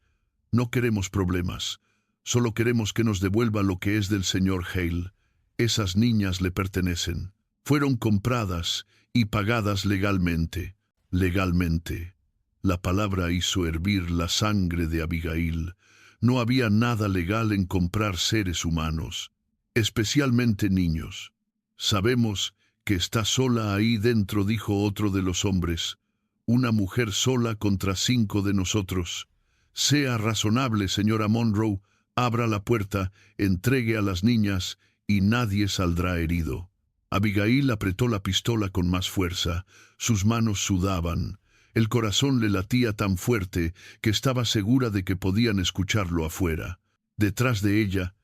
A: no queremos problemas, solo queremos que nos devuelva lo que es del señor Hale. Esas niñas le pertenecen. Fueron compradas y pagadas legalmente. Legalmente. La palabra hizo hervir la sangre de Abigail. No había nada legal en comprar seres humanos, especialmente niños. Sabemos que está sola ahí dentro, dijo otro de los hombres. Una mujer sola contra 5 de nosotros. Sea razonable, señora Monroe, abra la puerta, entregue a las niñas y nadie saldrá herido. Abigail apretó la pistola con más fuerza. Sus manos sudaban. El corazón le latía tan fuerte que estaba segura de que podían escucharlo afuera. Detrás de ella,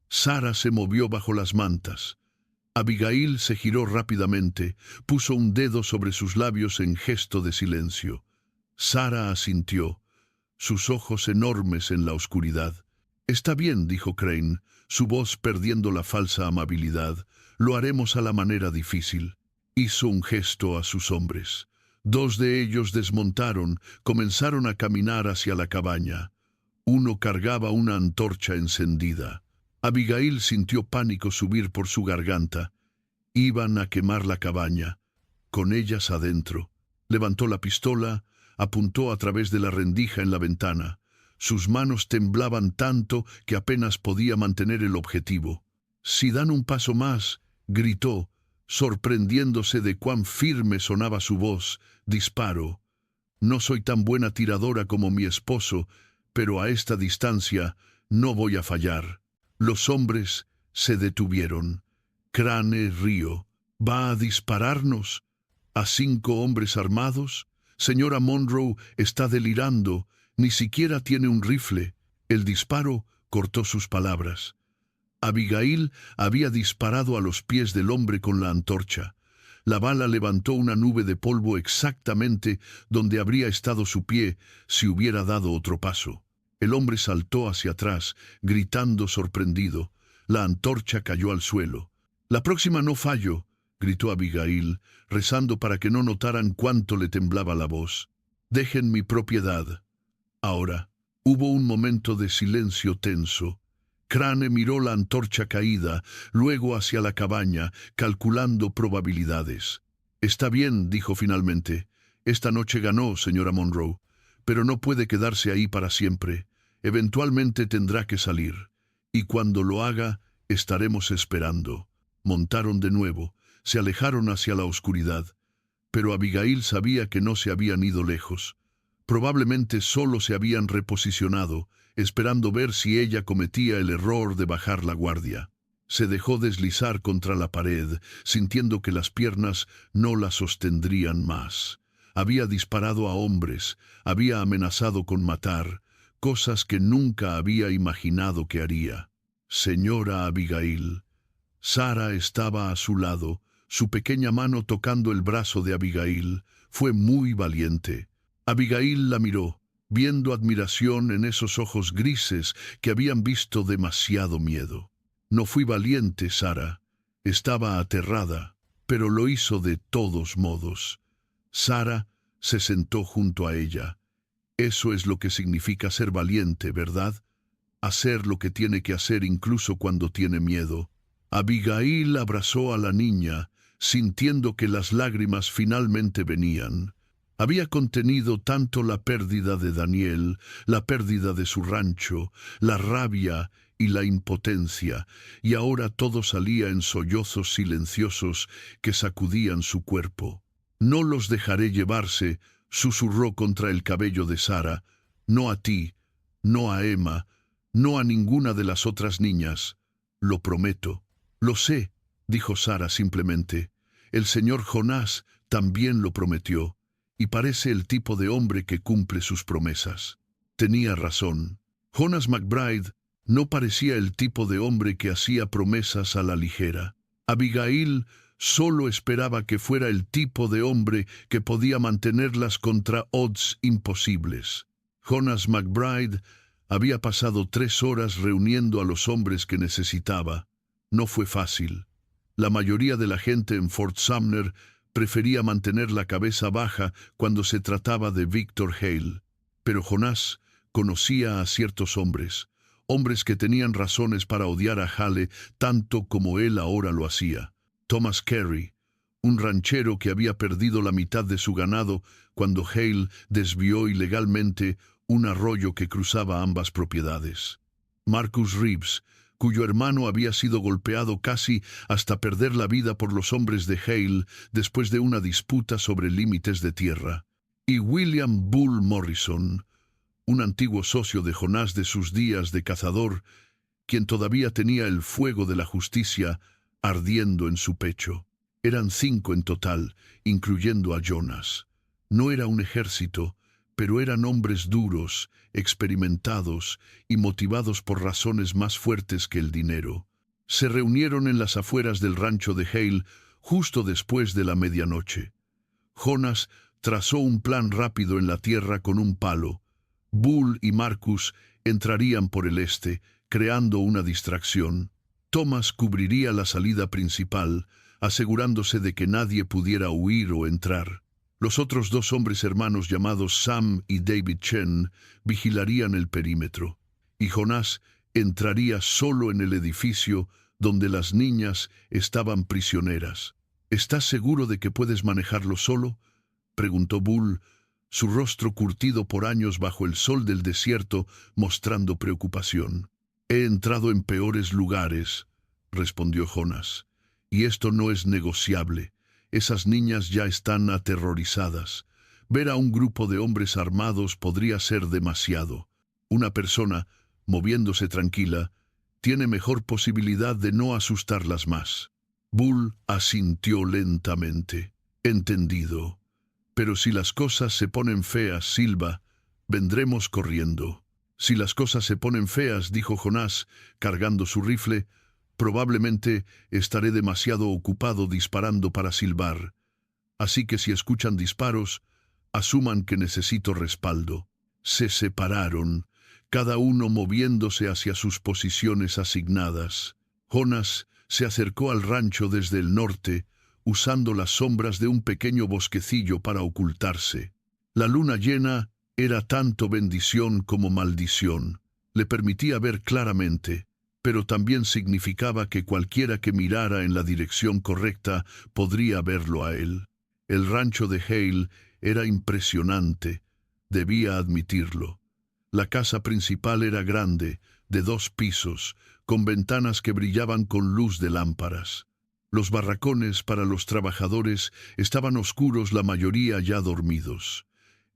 A: Sara se movió bajo las mantas. Abigail se giró rápidamente, puso un dedo sobre sus labios en gesto de silencio. Sara asintió, sus ojos enormes en la oscuridad. «Está bien», dijo Crane, su voz perdiendo la falsa amabilidad. «Lo haremos a la manera difícil». Hizo un gesto a sus hombres. 2 de ellos desmontaron, comenzaron a caminar hacia la cabaña. Uno cargaba una antorcha encendida. Abigail sintió pánico subir por su garganta. Iban a quemar la cabaña, con ellas adentro. Levantó la pistola, apuntó a través de la rendija en la ventana. Sus manos temblaban tanto que apenas podía mantener el objetivo. «Si dan un paso más», gritó, sorprendiéndose de cuán firme sonaba su voz. «Disparo. No soy tan buena tiradora como mi esposo, pero a esta distancia no voy a fallar». Los hombres se detuvieron. Crane rió. «¿Va a dispararnos? ¿A 5 hombres armados? Señora Monroe está delirando. Ni siquiera tiene un rifle». El disparo cortó sus palabras. Abigail había disparado a los pies del hombre con la antorcha. La bala levantó una nube de polvo exactamente donde habría estado su pie si hubiera dado otro paso. El hombre saltó hacia atrás, gritando sorprendido. La antorcha cayó al suelo. «La próxima no fallo», gritó Abigail, rezando para que no notaran cuánto le temblaba la voz. «Dejen mi propiedad». Ahora, hubo un momento de silencio tenso. Crane miró la antorcha caída, luego hacia la cabaña, calculando probabilidades. «Está bien», dijo finalmente. «Esta noche ganó, señora Monroe, pero no puede quedarse ahí para siempre. Eventualmente tendrá que salir. Y cuando lo haga, estaremos esperando». Montaron de nuevo, se alejaron hacia la oscuridad. Pero Abigail sabía que no se habían ido lejos. Probablemente solo se habían reposicionado, esperando ver si ella cometía el error de bajar la guardia. Se dejó deslizar contra la pared, sintiendo que las piernas no la sostendrían más. Había disparado a hombres, había amenazado con matar, cosas que nunca había imaginado que haría. «Señora Abigail». Sara estaba a su lado, su pequeña mano tocando el brazo de Abigail. Fue muy valiente. Abigail la miró, viendo admiración en esos ojos grises que habían visto demasiado miedo. «No fui valiente, Sara. Estaba aterrada, pero lo hizo de todos modos». Sara se sentó junto a ella. «Eso es lo que significa ser valiente, ¿verdad? Hacer lo que tiene que hacer incluso cuando tiene miedo». Abigail abrazó a la niña, sintiendo que las lágrimas finalmente venían. Había contenido tanto la pérdida de Daniel, la pérdida de su rancho, la rabia y la impotencia, y ahora todo salía en sollozos silenciosos que sacudían su cuerpo. «No los dejaré llevarse», susurró contra el cabello de Sara. «No a ti, no a Emma, no a ninguna de las otras niñas. Lo prometo». «Lo sé», dijo Sara simplemente. «El señor Jonás también lo prometió, y parece el tipo de hombre que cumple sus promesas». Tenía razón. Jonas McBride no parecía el tipo de hombre que hacía promesas a la ligera. Abigail solo esperaba que fuera el tipo de hombre que podía mantenerlas contra odds imposibles. Jonas McBride había pasado 3 horas reuniendo a los hombres que necesitaba. No fue fácil. La mayoría de la gente en Fort Sumner prefería mantener la cabeza baja cuando se trataba de Victor Hale. Pero Jonás conocía a ciertos hombres, hombres que tenían razones para odiar a Hale tanto como él ahora lo hacía. Thomas Carey, un ranchero que había perdido la mitad de su ganado cuando Hale desvió ilegalmente un arroyo que cruzaba ambas propiedades. Marcus Reeves, cuyo hermano había sido golpeado casi hasta perder la vida por los hombres de Hale después de una disputa sobre límites de tierra, y William Bull Morrison, un antiguo socio de Jonás de sus días de cazador, quien todavía tenía el fuego de la justicia ardiendo en su pecho. Eran 5 en total, incluyendo a Jonas. No era un ejército, pero eran hombres duros, experimentados y motivados por razones más fuertes que el dinero. Se reunieron en las afueras del rancho de Hale justo después de la medianoche. Jonas trazó un plan rápido en la tierra con un palo. Bull y Marcus entrarían por el este, creando una distracción. Thomas cubriría la salida principal, asegurándose de que nadie pudiera huir o entrar. Los otros 2 hombres hermanos llamados Sam y David Chen vigilarían el perímetro, y Jonás entraría solo en el edificio donde las niñas estaban prisioneras. ¿Estás seguro de que puedes manejarlo solo?, preguntó Bull, su rostro curtido por años bajo el sol del desierto, mostrando preocupación. «He entrado en peores lugares», respondió Jonás, «y esto no es negociable. Esas niñas ya están aterrorizadas. Ver a un grupo de hombres armados podría ser demasiado. Una persona, moviéndose tranquila, tiene mejor posibilidad de no asustarlas más». Bull asintió lentamente. «Entendido. Pero si las cosas se ponen feas, Silva, vendremos corriendo». «Si las cosas se ponen feas», dijo Jonás, cargando su rifle, «probablemente estaré demasiado ocupado disparando para silbar. Así que si escuchan disparos, asuman que necesito respaldo». Se separaron, cada uno moviéndose hacia sus posiciones asignadas. Jonás se acercó al rancho desde el norte, usando las sombras de un pequeño bosquecillo para ocultarse. La luna llena era tanto bendición como maldición. Le permitía ver claramente, pero también significaba que cualquiera que mirara en la dirección correcta podría verlo a él. El rancho de Hale era impresionante, debía admitirlo. La casa principal era grande, de 2 pisos, con ventanas que brillaban con luz de lámparas. Los barracones para los trabajadores estaban oscuros, la mayoría ya dormidos.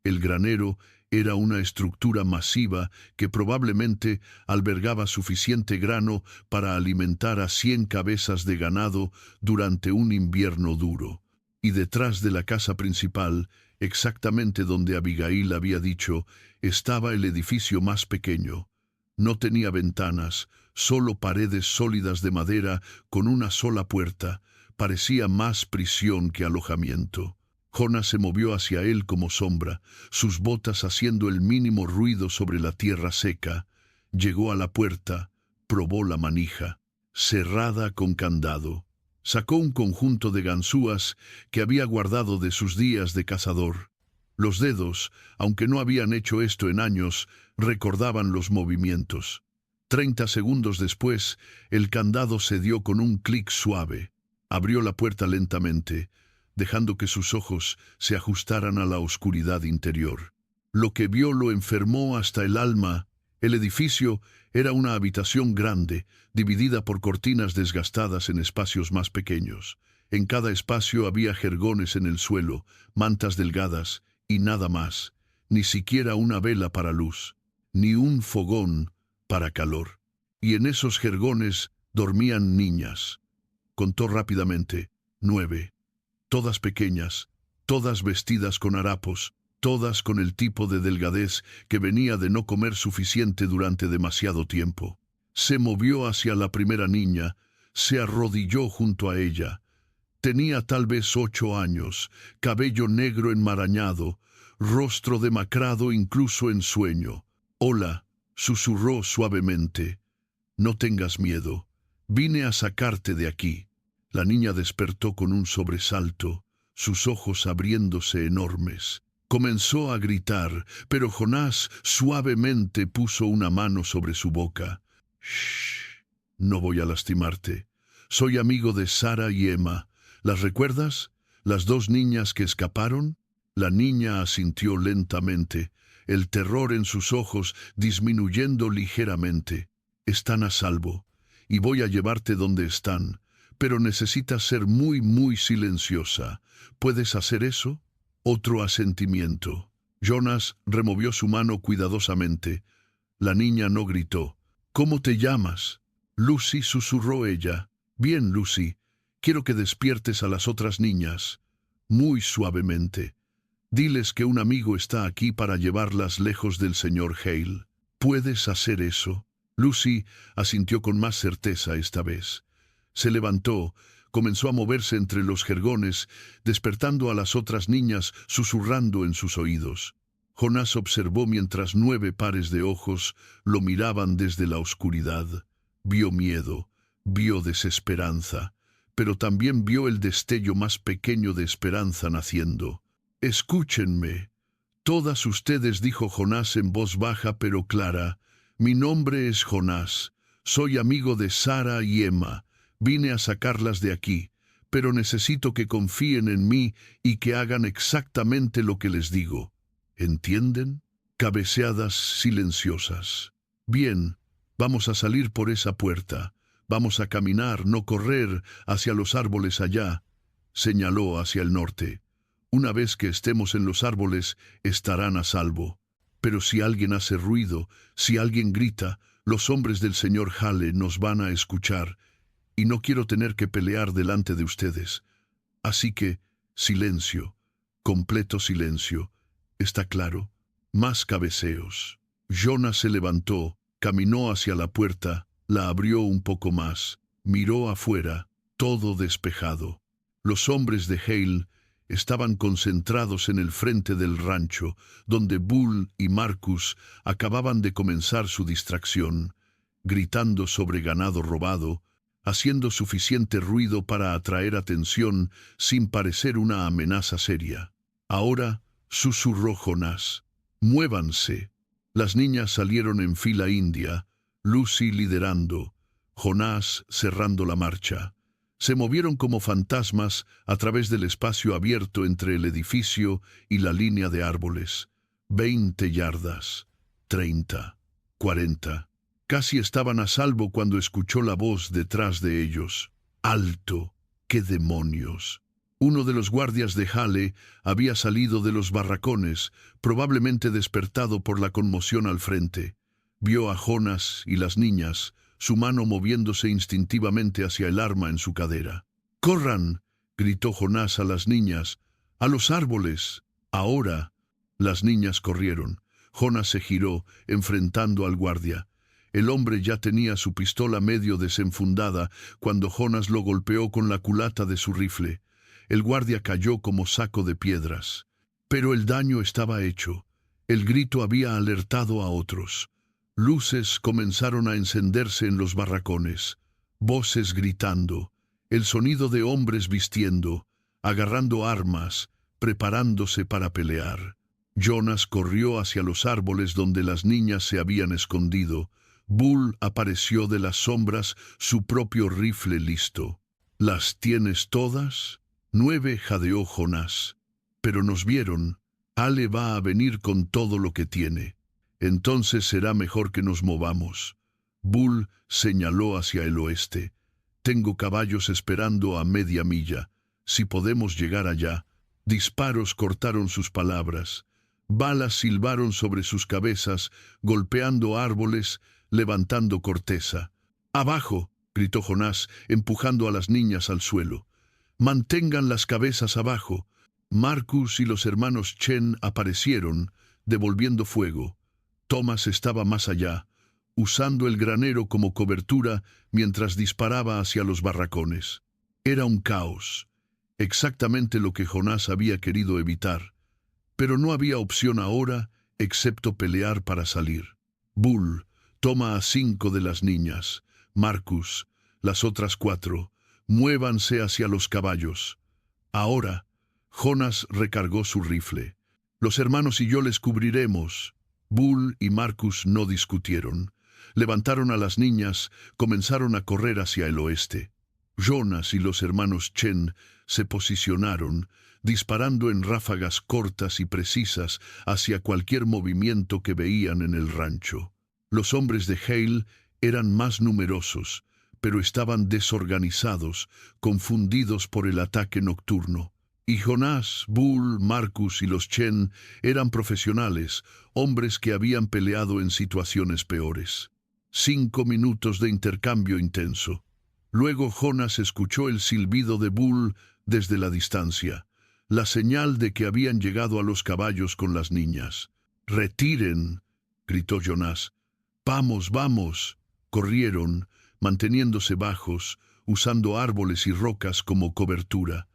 A: El granero era una estructura masiva que probablemente albergaba suficiente grano para alimentar a 100 cabezas de ganado durante un invierno duro. Y detrás de la casa principal, exactamente donde Abigail había dicho, estaba el edificio más pequeño. No tenía ventanas, solo paredes sólidas de madera con una sola puerta. Parecía más prisión que alojamiento. Jonás se movió hacia él como sombra, sus botas haciendo el mínimo ruido sobre la tierra seca. Llegó a la puerta, probó la manija, cerrada con candado. Sacó un conjunto de ganzúas que había guardado de sus días de cazador. Los dedos, aunque no habían hecho esto en años, recordaban los movimientos. 30 segundos después, el candado cedió con un clic suave. Abrió la puerta lentamente, dejando que sus ojos se ajustaran a la oscuridad interior. Lo que vio lo enfermó hasta el alma. El edificio era una habitación grande, dividida por cortinas desgastadas en espacios más pequeños. En cada espacio había jergones en el suelo, mantas delgadas y nada más, ni siquiera una vela para luz, ni un fogón para calor. Y en esos jergones dormían niñas. Contó rápidamente, 9. Todas pequeñas, todas vestidas con harapos, todas con el tipo de delgadez que venía de no comer suficiente durante demasiado tiempo. Se movió hacia la primera niña, se arrodilló junto a ella. Tenía tal vez 8 años, cabello negro enmarañado, rostro demacrado incluso en sueño. «Hola», susurró suavemente. «No tengas miedo. Vine a sacarte de aquí». La niña despertó con un sobresalto, sus ojos abriéndose enormes. Comenzó a gritar, pero Jonás suavemente puso una mano sobre su boca. «Shh, no voy a lastimarte. Soy amigo de Sara y Emma. ¿Las recuerdas? ¿Las 2 niñas que escaparon?» La niña asintió lentamente. el terror en sus ojos disminuyendo ligeramente. Están a salvo, y voy a llevarte donde están, pero necesitas ser muy, muy silenciosa. ¿Puedes hacer eso? Otro asentimiento. Jonas removió su mano cuidadosamente. La niña no gritó. ¿Cómo te llamas? Lucy, susurró ella. Bien, Lucy. Quiero que despiertes a las otras niñas. Muy suavemente. Diles que un amigo está aquí para llevarlas lejos del señor Hale. ¿Puedes hacer eso? Lucy asintió con más certeza esta vez. Se levantó, comenzó a moverse entre los jergones, despertando a las otras niñas, susurrando en sus oídos. Jonás observó mientras 9 pares de ojos lo miraban desde la oscuridad. Vio miedo, vio desesperanza, pero también vio el destello más pequeño de esperanza naciendo. «Escúchenme. Todas ustedes», dijo Jonás en voz baja pero clara. «Mi nombre es Jonás. Soy amigo de Sara y Emma. Vine a sacarlas de aquí, pero necesito que confíen en mí y que hagan exactamente lo que les digo. ¿Entienden?» Cabeceadas silenciosas. «Bien, vamos a salir por esa puerta. Vamos a caminar, no correr, hacia los árboles allá», señaló hacia el norte. «Una vez que estemos en los árboles, estarán a salvo. Pero si alguien hace ruido, si alguien grita, los hombres del señor Hale nos van a escuchar, y no quiero tener que pelear delante de ustedes. Así que, silencio, completo silencio. ¿Está claro?» Más cabeceos. Jonas se levantó, caminó hacia la puerta, la abrió un poco más, miró afuera, todo despejado. Los hombres de Hale estaban concentrados en el frente del rancho, donde Bull y Marcus acababan de comenzar su distracción, gritando sobre ganado robado, haciendo suficiente ruido para atraer atención sin parecer una amenaza seria. «Ahora», susurró Jonás, «muévanse». Las niñas salieron en fila india, Lucy liderando, Jonás cerrando la marcha. Se movieron como fantasmas a través del espacio abierto entre el edificio y la línea de árboles. 20 yardas, 30, 40. Casi estaban a salvo cuando escuchó la voz detrás de ellos. «¡Alto! ¡Qué demonios!». Uno de los guardias de Hale había salido de los barracones, probablemente despertado por la conmoción al frente. Vio a Jonás y las niñas, su mano moviéndose instintivamente hacia el arma en su cadera. «¡Corran!», gritó Jonás a las niñas. «¡A los árboles! Ahora». Las niñas corrieron. Jonás se giró, enfrentando al guardia. El hombre ya tenía su pistola medio desenfundada cuando Jonás lo golpeó con la culata de su rifle. El guardia cayó como saco de piedras. Pero el daño estaba hecho. El grito había alertado a otros. Luces comenzaron a encenderse en los barracones. Voces gritando. El sonido de hombres vistiendo, agarrando armas, preparándose para pelear. Jonas corrió hacia los árboles donde las niñas se habían escondido. Bull apareció de las sombras, su propio rifle listo. «¿Las tienes todas?». 9, jadeó Jonás. «Pero nos vieron. Ale va a venir con todo lo que tiene. Entonces será mejor que nos movamos». Bull señaló hacia el oeste. «Tengo caballos esperando a media milla. Si podemos llegar allá». Disparos cortaron sus palabras. Balas silbaron sobre sus cabezas, golpeando árboles, levantando corteza. «¡Abajo!», gritó Jonás, empujando a las niñas al suelo. «Mantengan las cabezas abajo». Marcus y los hermanos Chen aparecieron, devolviendo fuego. Thomas estaba más allá, usando el granero como cobertura mientras disparaba hacia los barracones. Era un caos, exactamente lo que Jonás había querido evitar. Pero no había opción ahora, excepto pelear para salir. Bull toma a 5 de las niñas. Marcus, las otras 4, muévanse hacia los caballos. Ahora, Jonás recargó su rifle. «Los hermanos y yo les cubriremos». Bull y Marcus no discutieron. Levantaron a las niñas, comenzaron a correr hacia el oeste. Jonas y los hermanos Chen se posicionaron, disparando en ráfagas cortas y precisas hacia cualquier movimiento que veían en el rancho. Los hombres de Hale eran más numerosos, pero estaban desorganizados, confundidos por el ataque nocturno. Y Jonás, Bull, Marcus y los Chen eran profesionales, hombres que habían peleado en situaciones peores. 5 minutos de intercambio intenso. Luego Jonás escuchó el silbido de Bull desde la distancia, la señal de que habían llegado a los caballos con las niñas. «¡Retiren!», gritó Jonás. «¡Vamos, vamos!». Corrieron, manteniéndose bajos, usando árboles y rocas como cobertura.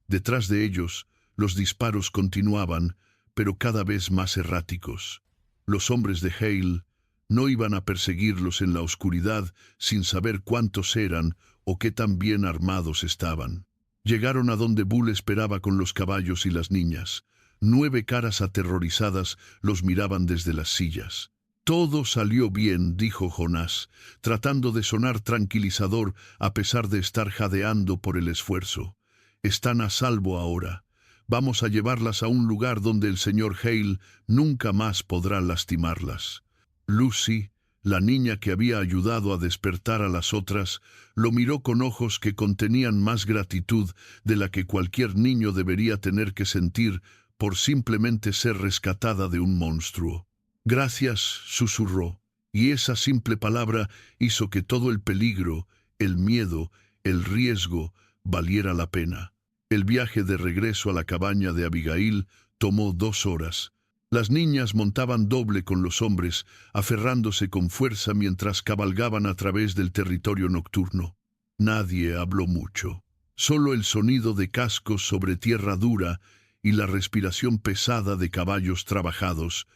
A: Detrás de ellos, los disparos continuaban, pero cada vez más erráticos. Los hombres de Hale no iban a perseguirlos en la oscuridad sin saber cuántos eran o qué tan bien armados estaban. Llegaron a donde Bull esperaba con los caballos y las niñas. 9 caras aterrorizadas los miraban desde las sillas. «Todo salió bien», dijo Jonás, tratando de sonar tranquilizador a pesar de estar jadeando por el esfuerzo. «Están a salvo ahora. Vamos a llevarlas a un lugar donde el señor Hale nunca más podrá lastimarlas». Lucy, la niña que había ayudado a despertar a las otras, lo miró con ojos que contenían más gratitud de la que cualquier niño debería tener que sentir por simplemente ser rescatada de un monstruo. «Gracias», susurró, y esa simple palabra hizo que todo el peligro, el miedo, el riesgo, valiera la pena. El viaje de regreso a la cabaña de Abigail tomó 2 horas. Las niñas montaban doble con los hombres, aferrándose con fuerza mientras cabalgaban a través del territorio nocturno. Nadie habló mucho. Solo el sonido de cascos sobre tierra dura y la respiración pesada de caballos trabajados.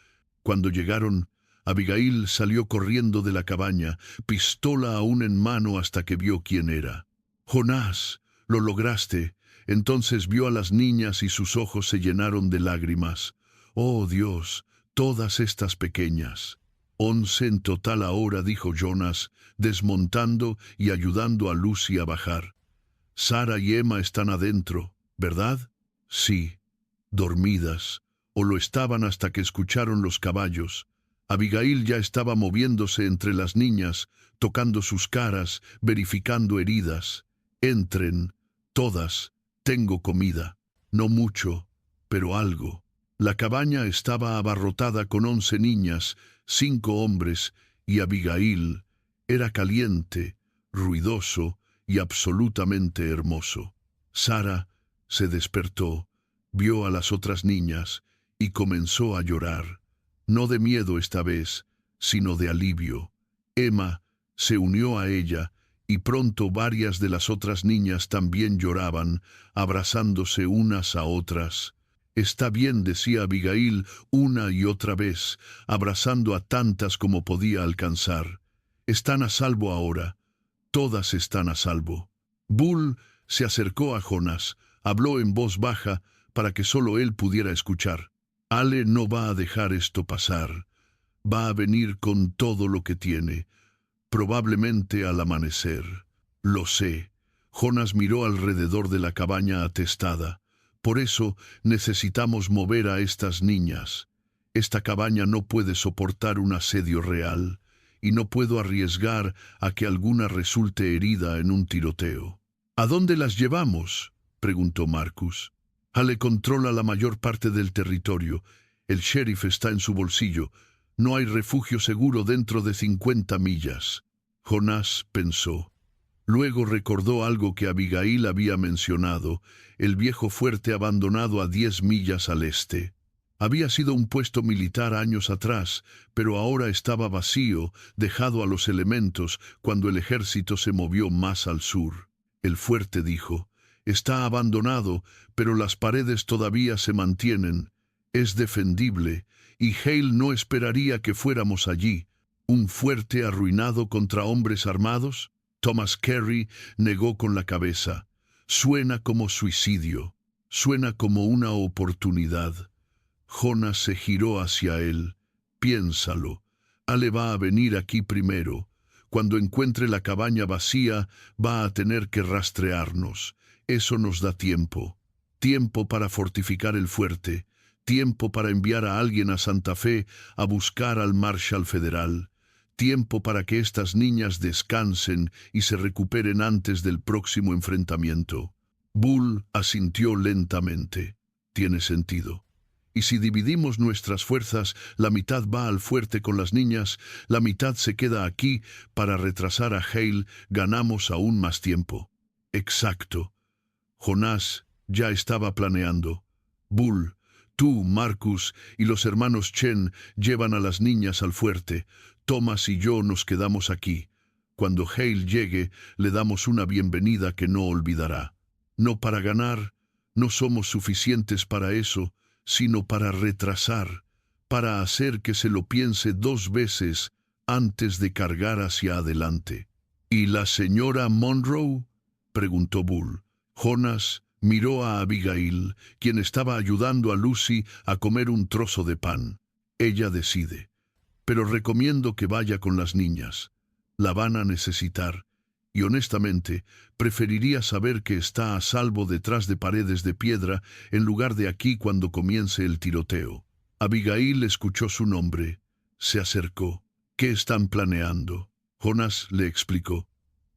A: Cuando llegaron, Abigail salió corriendo de la cabaña, pistola aún en mano hasta que vio quién era. «Jonás, lo lograste». Entonces vio a las niñas y sus ojos se llenaron de lágrimas. «Oh Dios, todas estas pequeñas». 11 en total ahora», dijo Jonás, desmontando y ayudando a Lucy a bajar. «Sara y Emma están adentro, ¿verdad?» «Sí, dormidas, o lo estaban hasta que escucharon los caballos». Abigail ya estaba moviéndose entre las niñas, tocando sus caras, verificando heridas. «Entren, todas. Tengo comida. No mucho, pero algo». La cabaña estaba abarrotada con 11 niñas, 5 hombres, y Abigail. Era caliente, ruidoso y absolutamente hermoso. Sara se despertó, vio a las otras niñas y comenzó a llorar. No de miedo esta vez, sino de alivio. Emma se unió a ella y pronto varias de las otras niñas también lloraban, abrazándose unas a otras. «Está bien», decía Abigail una y otra vez, abrazando a tantas como podía alcanzar. «Están a salvo ahora. Todas están a salvo». Bull se acercó a Jonás, habló en voz baja para que solo él pudiera escuchar. «Ale no va a dejar esto pasar. Va a venir con todo lo que tiene. Probablemente al amanecer». «Lo sé». Jonás miró alrededor de la cabaña atestada. «Por eso necesitamos mover a estas niñas. Esta cabaña no puede soportar un asedio real, y no puedo arriesgar a que alguna resulte herida en un tiroteo». «¿A dónde las llevamos?», preguntó Marcus. «Ale controla la mayor parte del territorio. El sheriff está en su bolsillo. No hay refugio seguro dentro de 50 millas». Jonás pensó. Luego recordó algo que Abigail había mencionado, el viejo fuerte abandonado a 10 millas al este. Había sido un puesto militar años atrás, pero ahora estaba vacío, dejado a los elementos cuando el ejército se movió más al sur. El fuerte dijo, «Está abandonado, pero las paredes todavía se mantienen. Es defendible, y Hale no esperaría que fuéramos allí. ¿Un fuerte arruinado contra hombres armados?». Thomas Carey negó con la cabeza. «Suena como suicidio. Suena como una oportunidad». Jonás se giró hacia él. «Piénsalo. Ale va a venir aquí primero. Cuando encuentre la cabaña vacía, va a tener que rastrearnos. Eso nos da tiempo». tiempo para fortificar el fuerte, tiempo para enviar a alguien a Santa Fe a buscar al Marshal Federal, tiempo para que estas niñas descansen y se recuperen antes del próximo enfrentamiento. Bull asintió lentamente. Tiene sentido. Y si dividimos nuestras fuerzas, la mitad va al fuerte con las niñas, la mitad se queda aquí para retrasar a Hale, ganamos aún más tiempo. Exacto. Jonás ya estaba planeando. Bull, tú, Marcus y los hermanos Chen llevan a las niñas al fuerte. Thomas y yo nos quedamos aquí. Cuando Hale llegue, le damos una bienvenida que no olvidará. No para ganar, no somos suficientes para eso, sino para retrasar, para hacer que se lo piense 2 veces antes de cargar hacia adelante. ¿Y la señora Monroe?, preguntó Bull. Jonás miró a Abigail, quien estaba ayudando a Lucy a comer un trozo de pan. Ella decide. Pero recomiendo que vaya con las niñas. La van a necesitar. Y honestamente, preferiría saber que está a salvo detrás de paredes de piedra en lugar de aquí cuando comience el tiroteo. Abigail escuchó su nombre. Se acercó. ¿Qué están planeando?, Jonás le explicó.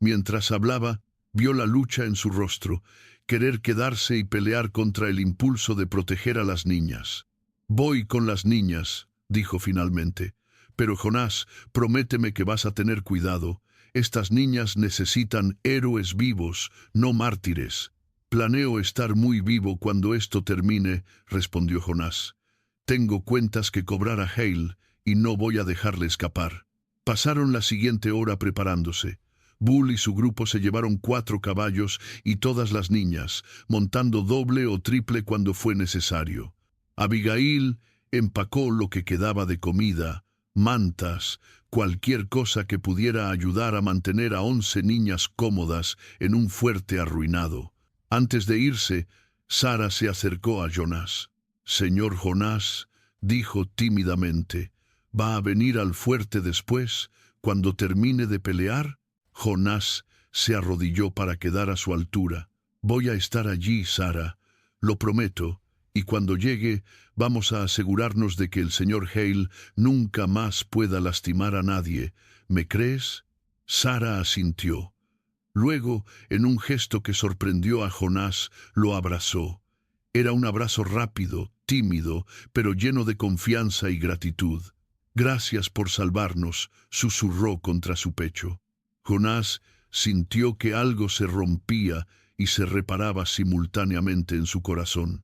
A: Mientras hablaba, vio la lucha en su rostro, querer quedarse y pelear contra el impulso de proteger a las niñas. Voy con las niñas, dijo finalmente. Pero Jonás, prométeme que vas a tener cuidado. Estas niñas necesitan héroes vivos, no mártires. Planeo estar muy vivo cuando esto termine, respondió Jonás. Tengo cuentas que cobrar a Hale y no voy a dejarle escapar. Pasaron la siguiente hora preparándose. Bull y su grupo se llevaron 4 caballos y todas las niñas, montando doble o triple cuando fue necesario. Abigail empacó lo que quedaba de comida, mantas, cualquier cosa que pudiera ayudar a mantener a 11 niñas cómodas en un fuerte arruinado. Antes de irse, Sara se acercó a Jonás. «Señor Jonás», dijo tímidamente, «¿va a venir al fuerte después, cuando termine de pelear?» Jonás se arrodilló para quedar a su altura. «Voy a estar allí, Sara, lo prometo, y cuando llegue vamos a asegurarnos de que el señor Hale nunca más pueda lastimar a nadie. ¿Me crees?» Sara asintió. Luego, en un gesto que sorprendió a Jonás, lo abrazó. Era un abrazo rápido, tímido, pero lleno de confianza y gratitud. «Gracias por salvarnos», susurró contra su pecho. Jonás sintió que algo se rompía y se reparaba simultáneamente en su corazón.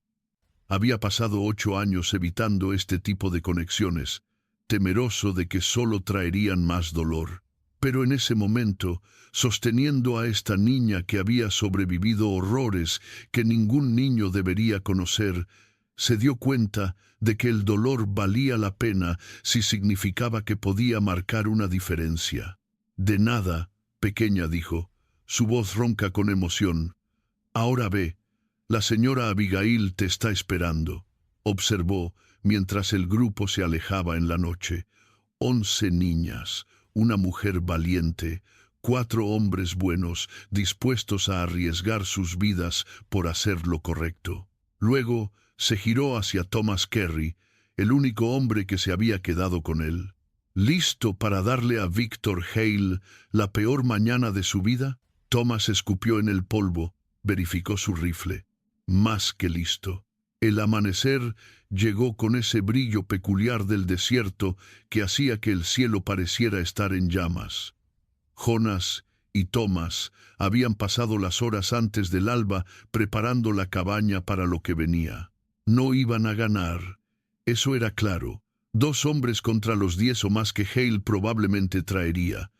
A: Había pasado 8 años evitando este tipo de conexiones, temeroso de que solo traerían más dolor. Pero en ese momento, sosteniendo a esta niña que había sobrevivido horrores que ningún niño debería conocer, se dio cuenta de que el dolor valía la pena si significaba que podía marcar una diferencia. «De nada», pequeña, dijo, su voz ronca con emoción. «Ahora ve, la señora Abigail te está esperando», observó mientras el grupo se alejaba en la noche. 11 niñas, una mujer valiente, 4 hombres buenos dispuestos a arriesgar sus vidas por hacer lo correcto. Luego se giró hacia Thomas Kerry, el único hombre que se había quedado con él. ¿Listo para darle a Victor Hale la peor mañana de su vida? Thomas escupió en el polvo, verificó su rifle. Más que listo. El amanecer llegó con ese brillo peculiar del desierto que hacía que el cielo pareciera estar en llamas. Jonás y Thomas habían pasado las horas antes del alba preparando la cabaña para lo que venía. No iban a ganar, eso era claro. 2 hombres contra los 10 o más que Hale probablemente traería.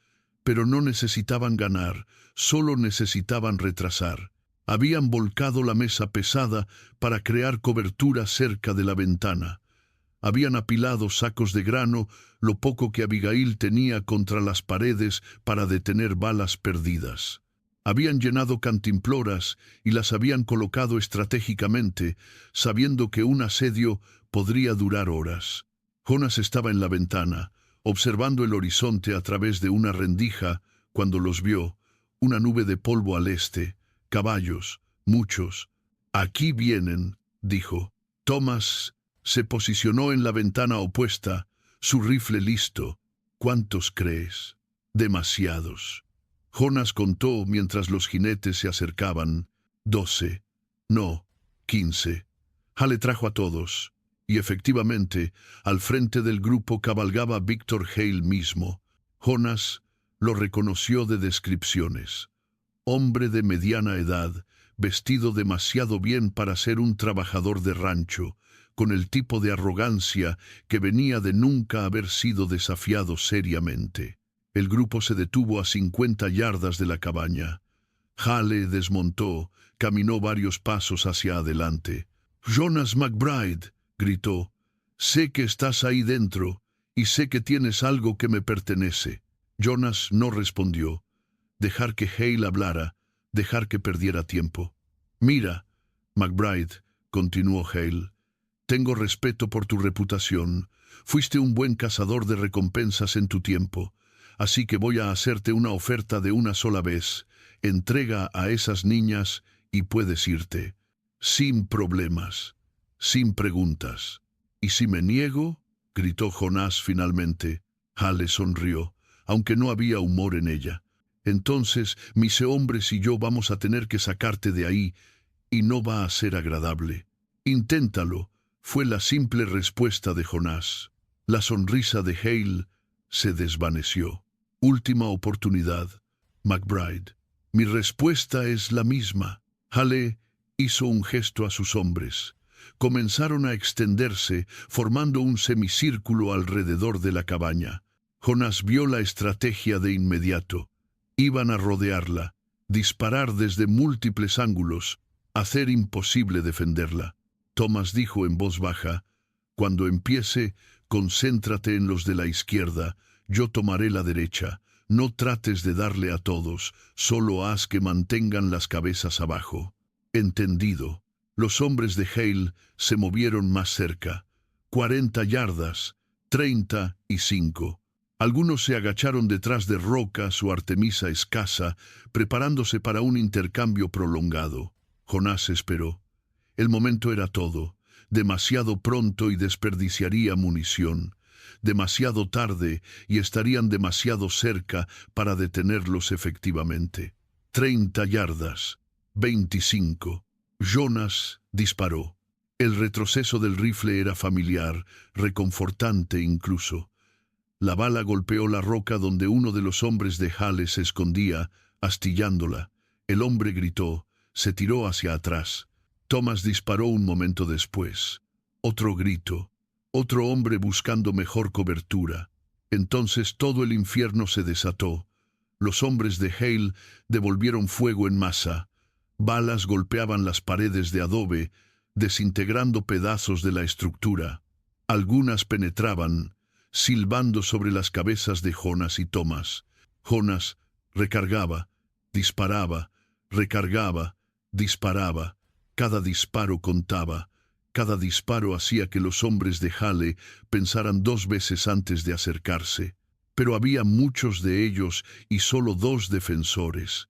A: Pero no necesitaban ganar, solo necesitaban retrasar. Habían volcado la mesa pesada para crear cobertura cerca de la ventana. Habían apilado sacos de grano, lo poco que Abigail tenía, contra las paredes para detener balas perdidas. Habían llenado cantimploras y las habían colocado estratégicamente, sabiendo que un asedio podría durar horas. Jonás estaba en la ventana, observando el horizonte a través de una rendija, cuando los vio, una nube de polvo al este, caballos, muchos, Aquí vienen, dijo. Thomas se posicionó en la ventana opuesta, su rifle listo. ¿Cuántos crees? Demasiados. Jonas contó mientras los jinetes se acercaban. 12. No, 15. Hale trajo a todos. Y efectivamente, al frente del grupo cabalgaba Víctor Hale mismo. Jonas lo reconoció de descripciones. Hombre de mediana edad, vestido demasiado bien para ser un trabajador de rancho, con el tipo de arrogancia que venía de nunca haber sido desafiado seriamente. El grupo se detuvo a 50 yardas de la cabaña. Hale desmontó, caminó varios pasos hacia adelante. «Jonas McBride», gritó, «sé que estás ahí dentro y sé que tienes algo que me pertenece». Jonas no respondió. Dejar que Hale hablara, dejar que perdiera tiempo. «Mira, McBride», continuó Hale, «tengo respeto por tu reputación. Fuiste un buen cazador de recompensas en tu tiempo. Así que voy a hacerte una oferta de una sola vez. Entrega a esas niñas y puedes irte. Sin problemas, sin preguntas». «¿Y si me niego?», gritó Jonas finalmente. Hale sonrió, aunque no había humor en ella. «Entonces, mis hombres y yo vamos a tener que sacarte de ahí, y no va a ser agradable». «Inténtalo», fue la simple respuesta de Jonas. La sonrisa de Hale se desvaneció. «Última oportunidad, McBride». «Mi respuesta es la misma». Hale hizo un gesto a sus hombres. Comenzaron a extenderse, formando un semicírculo alrededor de la cabaña. Jonas vio la estrategia de inmediato. Iban a rodearla, disparar desde múltiples ángulos, hacer imposible defenderla. Thomas dijo en voz baja, «Cuando empiece, concéntrate en los de la izquierda, yo tomaré la derecha. No trates de darle a todos, solo haz que mantengan las cabezas abajo». «Entendido». Los hombres de Hale se movieron más cerca. 40 yardas, 35. Algunos se agacharon detrás de rocas o artemisa escasa, preparándose para un intercambio prolongado. Jonas esperó. El momento era todo. Demasiado pronto y desperdiciaría munición. Demasiado tarde y estarían demasiado cerca para detenerlos efectivamente. 30 yardas, 25. Jonas disparó. El retroceso del rifle era familiar, reconfortante incluso. La bala golpeó la roca donde uno de los hombres de Hale se escondía, astillándola. El hombre gritó, se tiró hacia atrás. Thomas disparó un momento después. Otro grito. Otro hombre buscando mejor cobertura. Entonces todo el infierno se desató. Los hombres de Hale devolvieron fuego en masa. Balas golpeaban las paredes de adobe, desintegrando pedazos de la estructura. Algunas penetraban, silbando sobre las cabezas de Jonas y Thomas. Jonas recargaba, disparaba, recargaba, disparaba. Cada disparo contaba. Cada disparo hacía que los hombres de Hale pensaran 2 veces antes de acercarse. Pero había muchos de ellos y solo 2 defensores.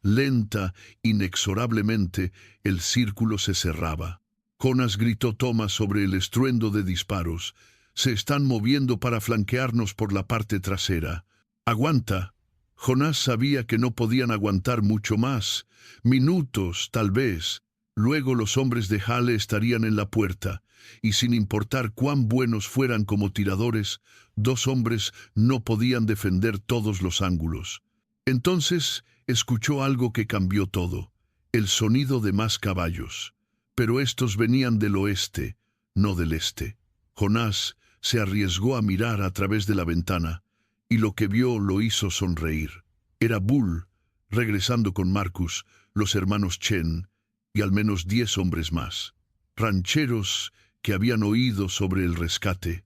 A: Lenta, inexorablemente, el círculo se cerraba. Jonas gritó Thomas sobre el estruendo de disparos. «Se están moviendo para flanquearnos por la parte trasera». «Aguanta». Jonas sabía que no podían aguantar mucho más. Minutos, tal vez. Luego los hombres de Hale estarían en la puerta, y sin importar cuán buenos fueran como tiradores, 2 hombres no podían defender todos los ángulos. Entonces escuchó algo que cambió todo, el sonido de más caballos. Pero estos venían del oeste, no del este. Jonas se arriesgó a mirar a través de la ventana, y lo que vio lo hizo sonreír. Era Bull, regresando con Marcus, los hermanos Chen, y al menos 10 hombres más. Rancheros que habían oído sobre el rescate,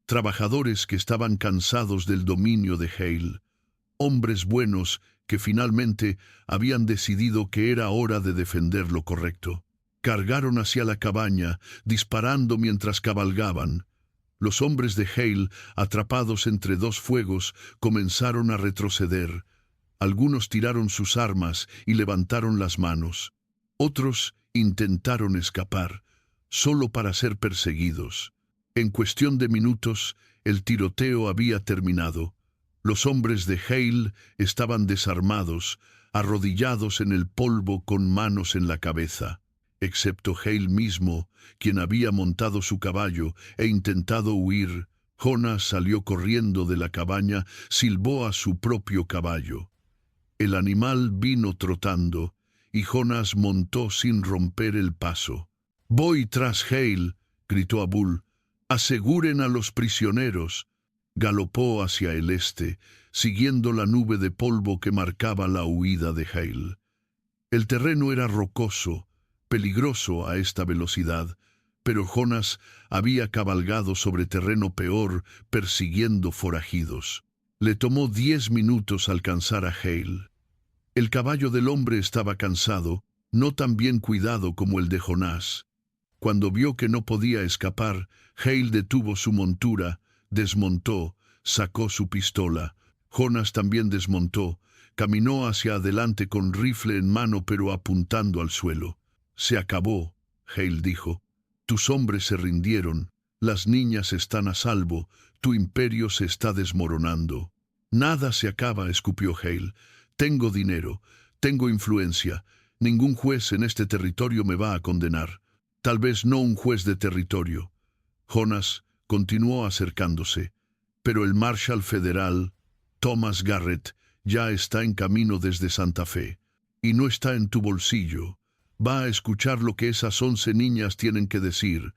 A: trabajadores que estaban cansados del dominio de Hale, hombres buenos que finalmente habían decidido que era hora de defender lo correcto. Cargaron hacia la cabaña, disparando mientras cabalgaban. Los hombres de Hale, atrapados entre 2 fuegos, comenzaron a retroceder. Algunos tiraron sus armas y levantaron las manos. Otros Intentaron escapar, solo para ser perseguidos. En cuestión de minutos, el tiroteo había terminado. Los hombres de Hale estaban desarmados, arrodillados en el polvo con manos en la cabeza. Excepto Hale mismo, quien había montado su caballo e intentado huir, Jonas salió corriendo de la cabaña, silbó a su propio caballo. El animal vino trotando, y Jonas montó sin romper el paso. «Voy tras Hale», gritó Abul. «Aseguren a los prisioneros». Galopó hacia el este, siguiendo la nube de polvo que marcaba la huida de Hale. El terreno era rocoso, peligroso a esta velocidad, pero Jonas había cabalgado sobre terreno peor, persiguiendo forajidos. Le tomó 10 minutos alcanzar a Hale. El caballo del hombre estaba cansado, no tan bien cuidado como el de Jonás. Cuando vio que no podía escapar, Hale detuvo su montura, desmontó, sacó su pistola. Jonas también desmontó, caminó hacia adelante con rifle en mano pero apuntando al suelo. «Se acabó», Hale dijo. «Tus hombres se rindieron, las niñas están a salvo, tu imperio se está desmoronando». «Nada se acaba», escupió Hale. «Tengo dinero, tengo influencia. Ningún juez en este territorio me va a condenar. Tal vez no un juez de territorio». Jonas continuó acercándose, pero el Marshal federal, Thomas Garrett, ya está en camino desde Santa Fe, y no está en tu bolsillo. Va a escuchar lo que esas 11 niñas tienen que decir,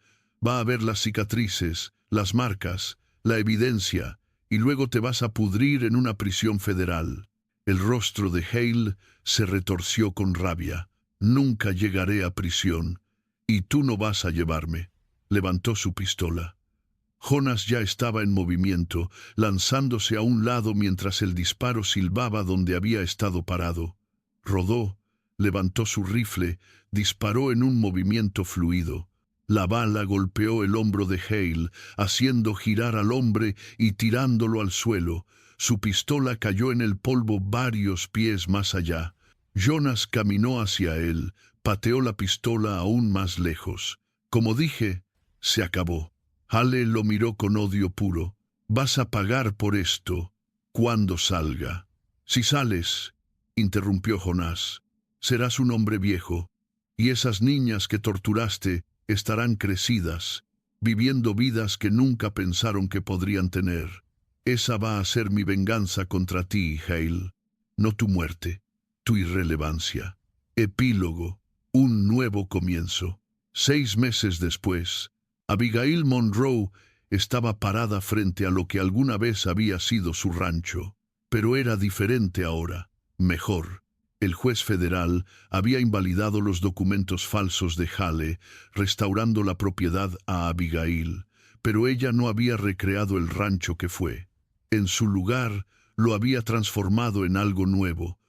A: va a ver las cicatrices, las marcas, la evidencia, y luego te vas a pudrir en una prisión federal. El rostro de Hale se retorció con rabia. «Nunca llegaré a prisión, y tú no vas a llevarme». Levantó su pistola. Jonas ya estaba en movimiento, lanzándose a un lado mientras el disparo silbaba donde había estado parado. Rodó, levantó su rifle, disparó en un movimiento fluido. La bala golpeó el hombro de Hale, haciendo girar al hombre y tirándolo al suelo. Su pistola cayó en el polvo varios pies más allá. Jonas caminó hacia él, pateó la pistola aún más lejos. Como dije, se acabó. Hale lo miró con odio puro. «Vas a pagar por esto cuando salga». «Si sales», interrumpió Jonás, «serás un hombre viejo, y esas niñas que torturaste estarán crecidas, viviendo vidas que nunca pensaron que podrían tener. Esa va a ser mi venganza contra ti, Hale, no tu muerte, tu irrelevancia». Epílogo, un nuevo comienzo. 6 meses después, Abigail Monroe estaba parada frente a lo que alguna vez había sido su rancho, pero era diferente ahora, mejor. El juez federal había invalidado los documentos falsos de Hale, restaurando la propiedad a Abigail, pero ella no había recreado el rancho que fue. En su lugar, lo había transformado en algo nuevo,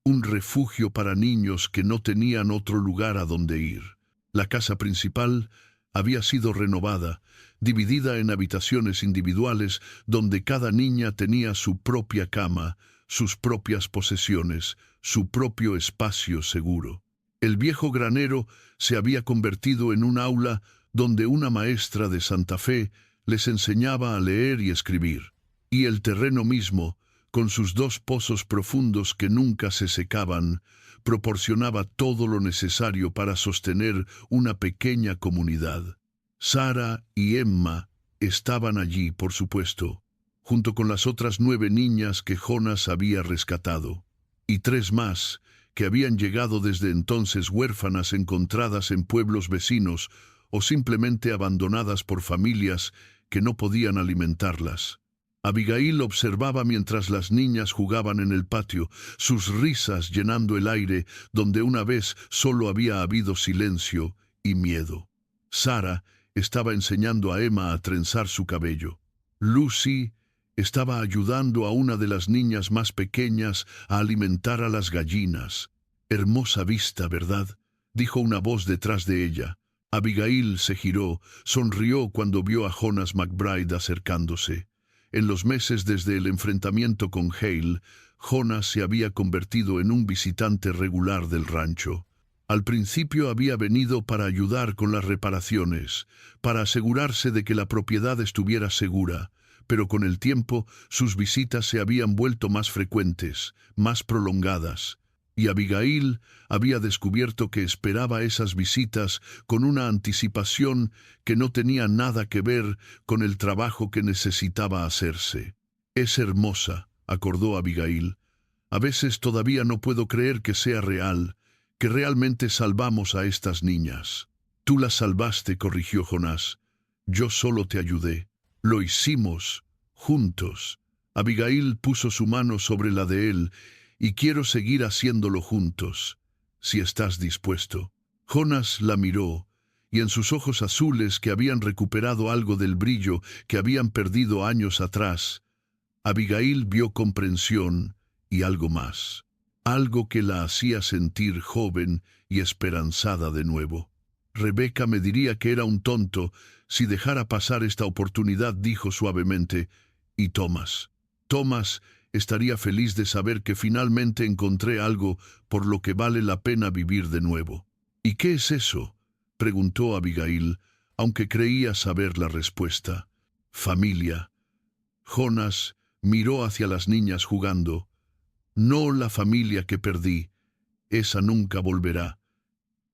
A: un refugio para niños que no tenían otro lugar a donde ir. La casa principal había sido renovada, dividida en habitaciones individuales donde cada niña tenía su propia cama, sus propias posesiones, su propio espacio seguro. El viejo granero se había convertido en un aula donde una maestra de Santa Fe les enseñaba a leer y escribir. Y el terreno mismo, con sus 2 pozos profundos que nunca se secaban, proporcionaba todo lo necesario para sostener una pequeña comunidad. Sarah y Emma estaban allí, por supuesto, junto con las otras 9 niñas que Jonas había rescatado, y 3 más que habían llegado desde entonces huérfanas encontradas en pueblos vecinos o simplemente abandonadas por familias que no podían alimentarlas. Abigail observaba mientras las niñas jugaban en el patio, sus risas llenando el aire donde una vez solo había habido silencio y miedo. Sarah estaba enseñando a Emma a trenzar su cabello. Lucy estaba ayudando a una de las niñas más pequeñas a alimentar a las gallinas. «Hermosa vista, ¿verdad?», dijo una voz detrás de ella. Abigail se giró, sonrió cuando vio a Jonas McBride acercándose. En los meses desde el enfrentamiento con Hale, Jonas se había convertido en un visitante regular del rancho. Al principio había venido para ayudar con las reparaciones, para asegurarse de que la propiedad estuviera segura, pero con el tiempo sus visitas se habían vuelto más frecuentes, más prolongadas, y Abigail había descubierto que esperaba esas visitas con una anticipación que no tenía nada que ver con el trabajo que necesitaba hacerse. «Es hermosa», acordó Abigail. «A veces todavía no puedo creer que sea real, que realmente salvamos a estas niñas». «Tú las salvaste», corrigió Jonás. «Yo solo te ayudé». «Lo hicimos juntos». Abigail puso su mano sobre la de él, «y quiero seguir haciéndolo juntos, si estás dispuesto». Jonás la miró, y en sus ojos azules, que habían recuperado algo del brillo que habían perdido años atrás, Abigail vio comprensión y algo más, algo que la hacía sentir joven y esperanzada de nuevo. «Rebeca me diría que era un tonto si dejara pasar esta oportunidad», dijo suavemente, «y Thomas estaría feliz de saber que finalmente encontré algo por lo que vale la pena vivir de nuevo». «¿Y qué es eso?», preguntó Abigail, aunque creía saber la respuesta. «Familia». Jonás miró hacia las niñas jugando. «No la familia que perdí, esa nunca volverá,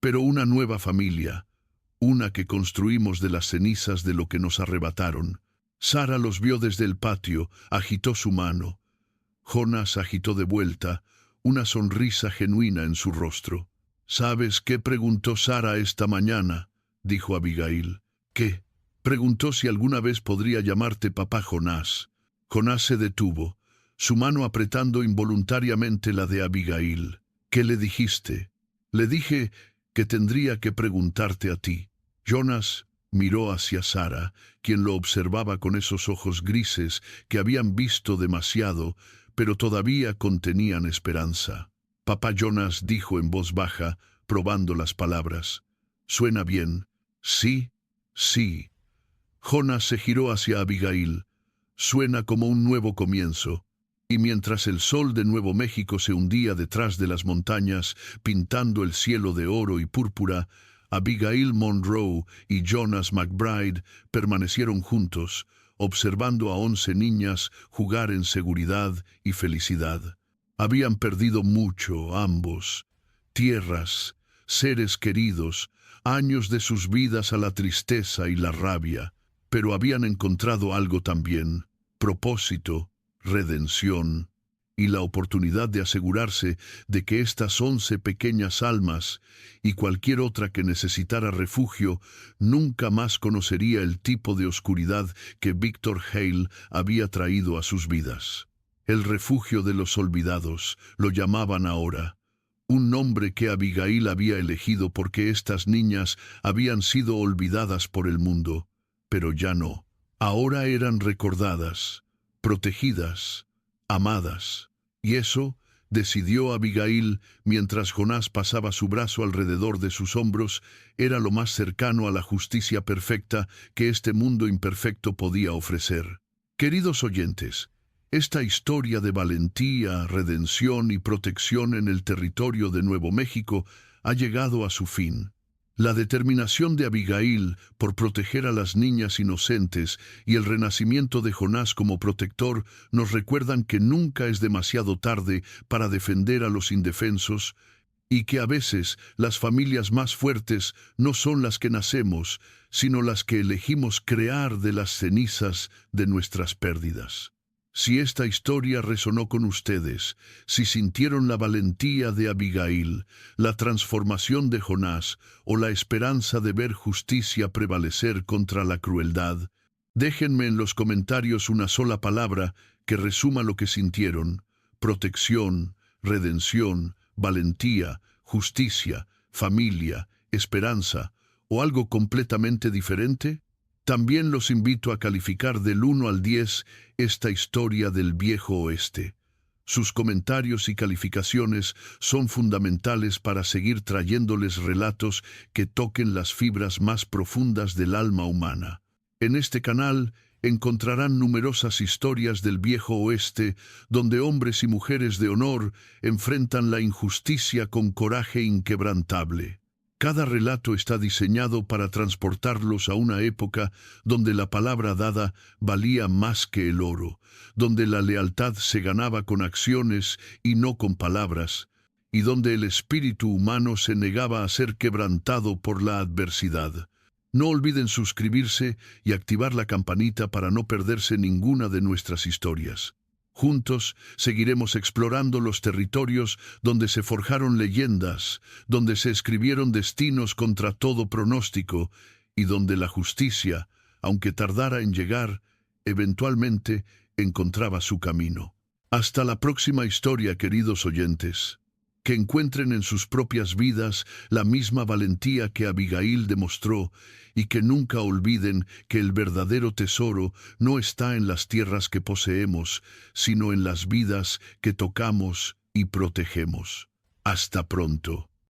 A: pero una nueva familia, una que construimos de las cenizas de lo que nos arrebataron». Sara los vio desde el patio, agitó su mano. Jonás agitó de vuelta, una sonrisa genuina en su rostro. «¿Sabes qué?», preguntó Sara esta mañana, dijo Abigail. «¿Qué?». Preguntó si alguna vez podría llamarte papá Jonás. Jonás se detuvo, su mano apretando involuntariamente la de Abigail. «¿Qué le dijiste?». «Le dije que tendría que preguntarte a ti». Jonás miró hacia Sara, quien lo observaba con esos ojos grises que habían visto demasiado, pero todavía contenían esperanza. «Papá Jonás», dijo en voz baja, probando las palabras. «¿Suena bien?». «Sí, sí». Jonás se giró hacia Abigail. «Suena como un nuevo comienzo». Y mientras el sol de Nuevo México se hundía detrás de las montañas, pintando el cielo de oro y púrpura, Abigail Monroe y Jonas McBride permanecieron juntos, observando a 11 niñas jugar en seguridad y felicidad. Habían perdido mucho, ambos: tierras, seres queridos, años de sus vidas a la tristeza y la rabia, pero habían encontrado algo también: propósito, redención, y la oportunidad de asegurarse de que estas 11 pequeñas almas, y cualquier otra que necesitara refugio, nunca más conocería el tipo de oscuridad que Victor Hale había traído a sus vidas. El refugio de los olvidados, lo llamaban ahora, un nombre que Abigail había elegido porque estas niñas habían sido olvidadas por el mundo, pero ya no. Ahora eran recordadas, protegidas, amadas. Y eso, decidió Abigail, mientras Jonás pasaba su brazo alrededor de sus hombros, era lo más cercano a la justicia perfecta que este mundo imperfecto podía ofrecer. Queridos oyentes, esta historia de valentía, redención y protección en el territorio de Nuevo México ha llegado a su fin. La determinación de Abigail por proteger a las niñas inocentes y el renacimiento de Jonás como protector nos recuerdan que nunca es demasiado tarde para defender a los indefensos, y que a veces las familias más fuertes no son las que nacemos, sino las que elegimos crear de las cenizas de nuestras pérdidas. Si esta historia resonó con ustedes, si sintieron la valentía de Abigail, la transformación de Jonás o la esperanza de ver justicia prevalecer contra la crueldad, déjenme en los comentarios una sola palabra que resuma lo que sintieron: protección, redención, valentía, justicia, familia, esperanza, o algo completamente diferente. También los invito a calificar del 1 al 10 esta historia del Viejo Oeste. Sus comentarios y calificaciones son fundamentales para seguir trayéndoles relatos que toquen las fibras más profundas del alma humana. En este canal encontrarán numerosas historias del viejo oeste donde hombres y mujeres de honor enfrentan la injusticia con coraje inquebrantable. Cada relato está diseñado para transportarlos a una época donde la palabra dada valía más que el oro, donde la lealtad se ganaba con acciones y no con palabras, y donde el espíritu humano se negaba a ser quebrantado por la adversidad. No olviden suscribirse y activar la campanita para no perderse ninguna de nuestras historias. Juntos seguiremos explorando los territorios donde se forjaron leyendas, donde se escribieron destinos contra todo pronóstico y donde la justicia, aunque tardara en llegar, eventualmente encontraba su camino. Hasta la próxima historia, queridos oyentes. Que encuentren en sus propias vidas la misma valentía que Abigail demostró y que nunca olviden que el verdadero tesoro no está en las tierras que poseemos, sino en las vidas que tocamos y protegemos. Hasta pronto.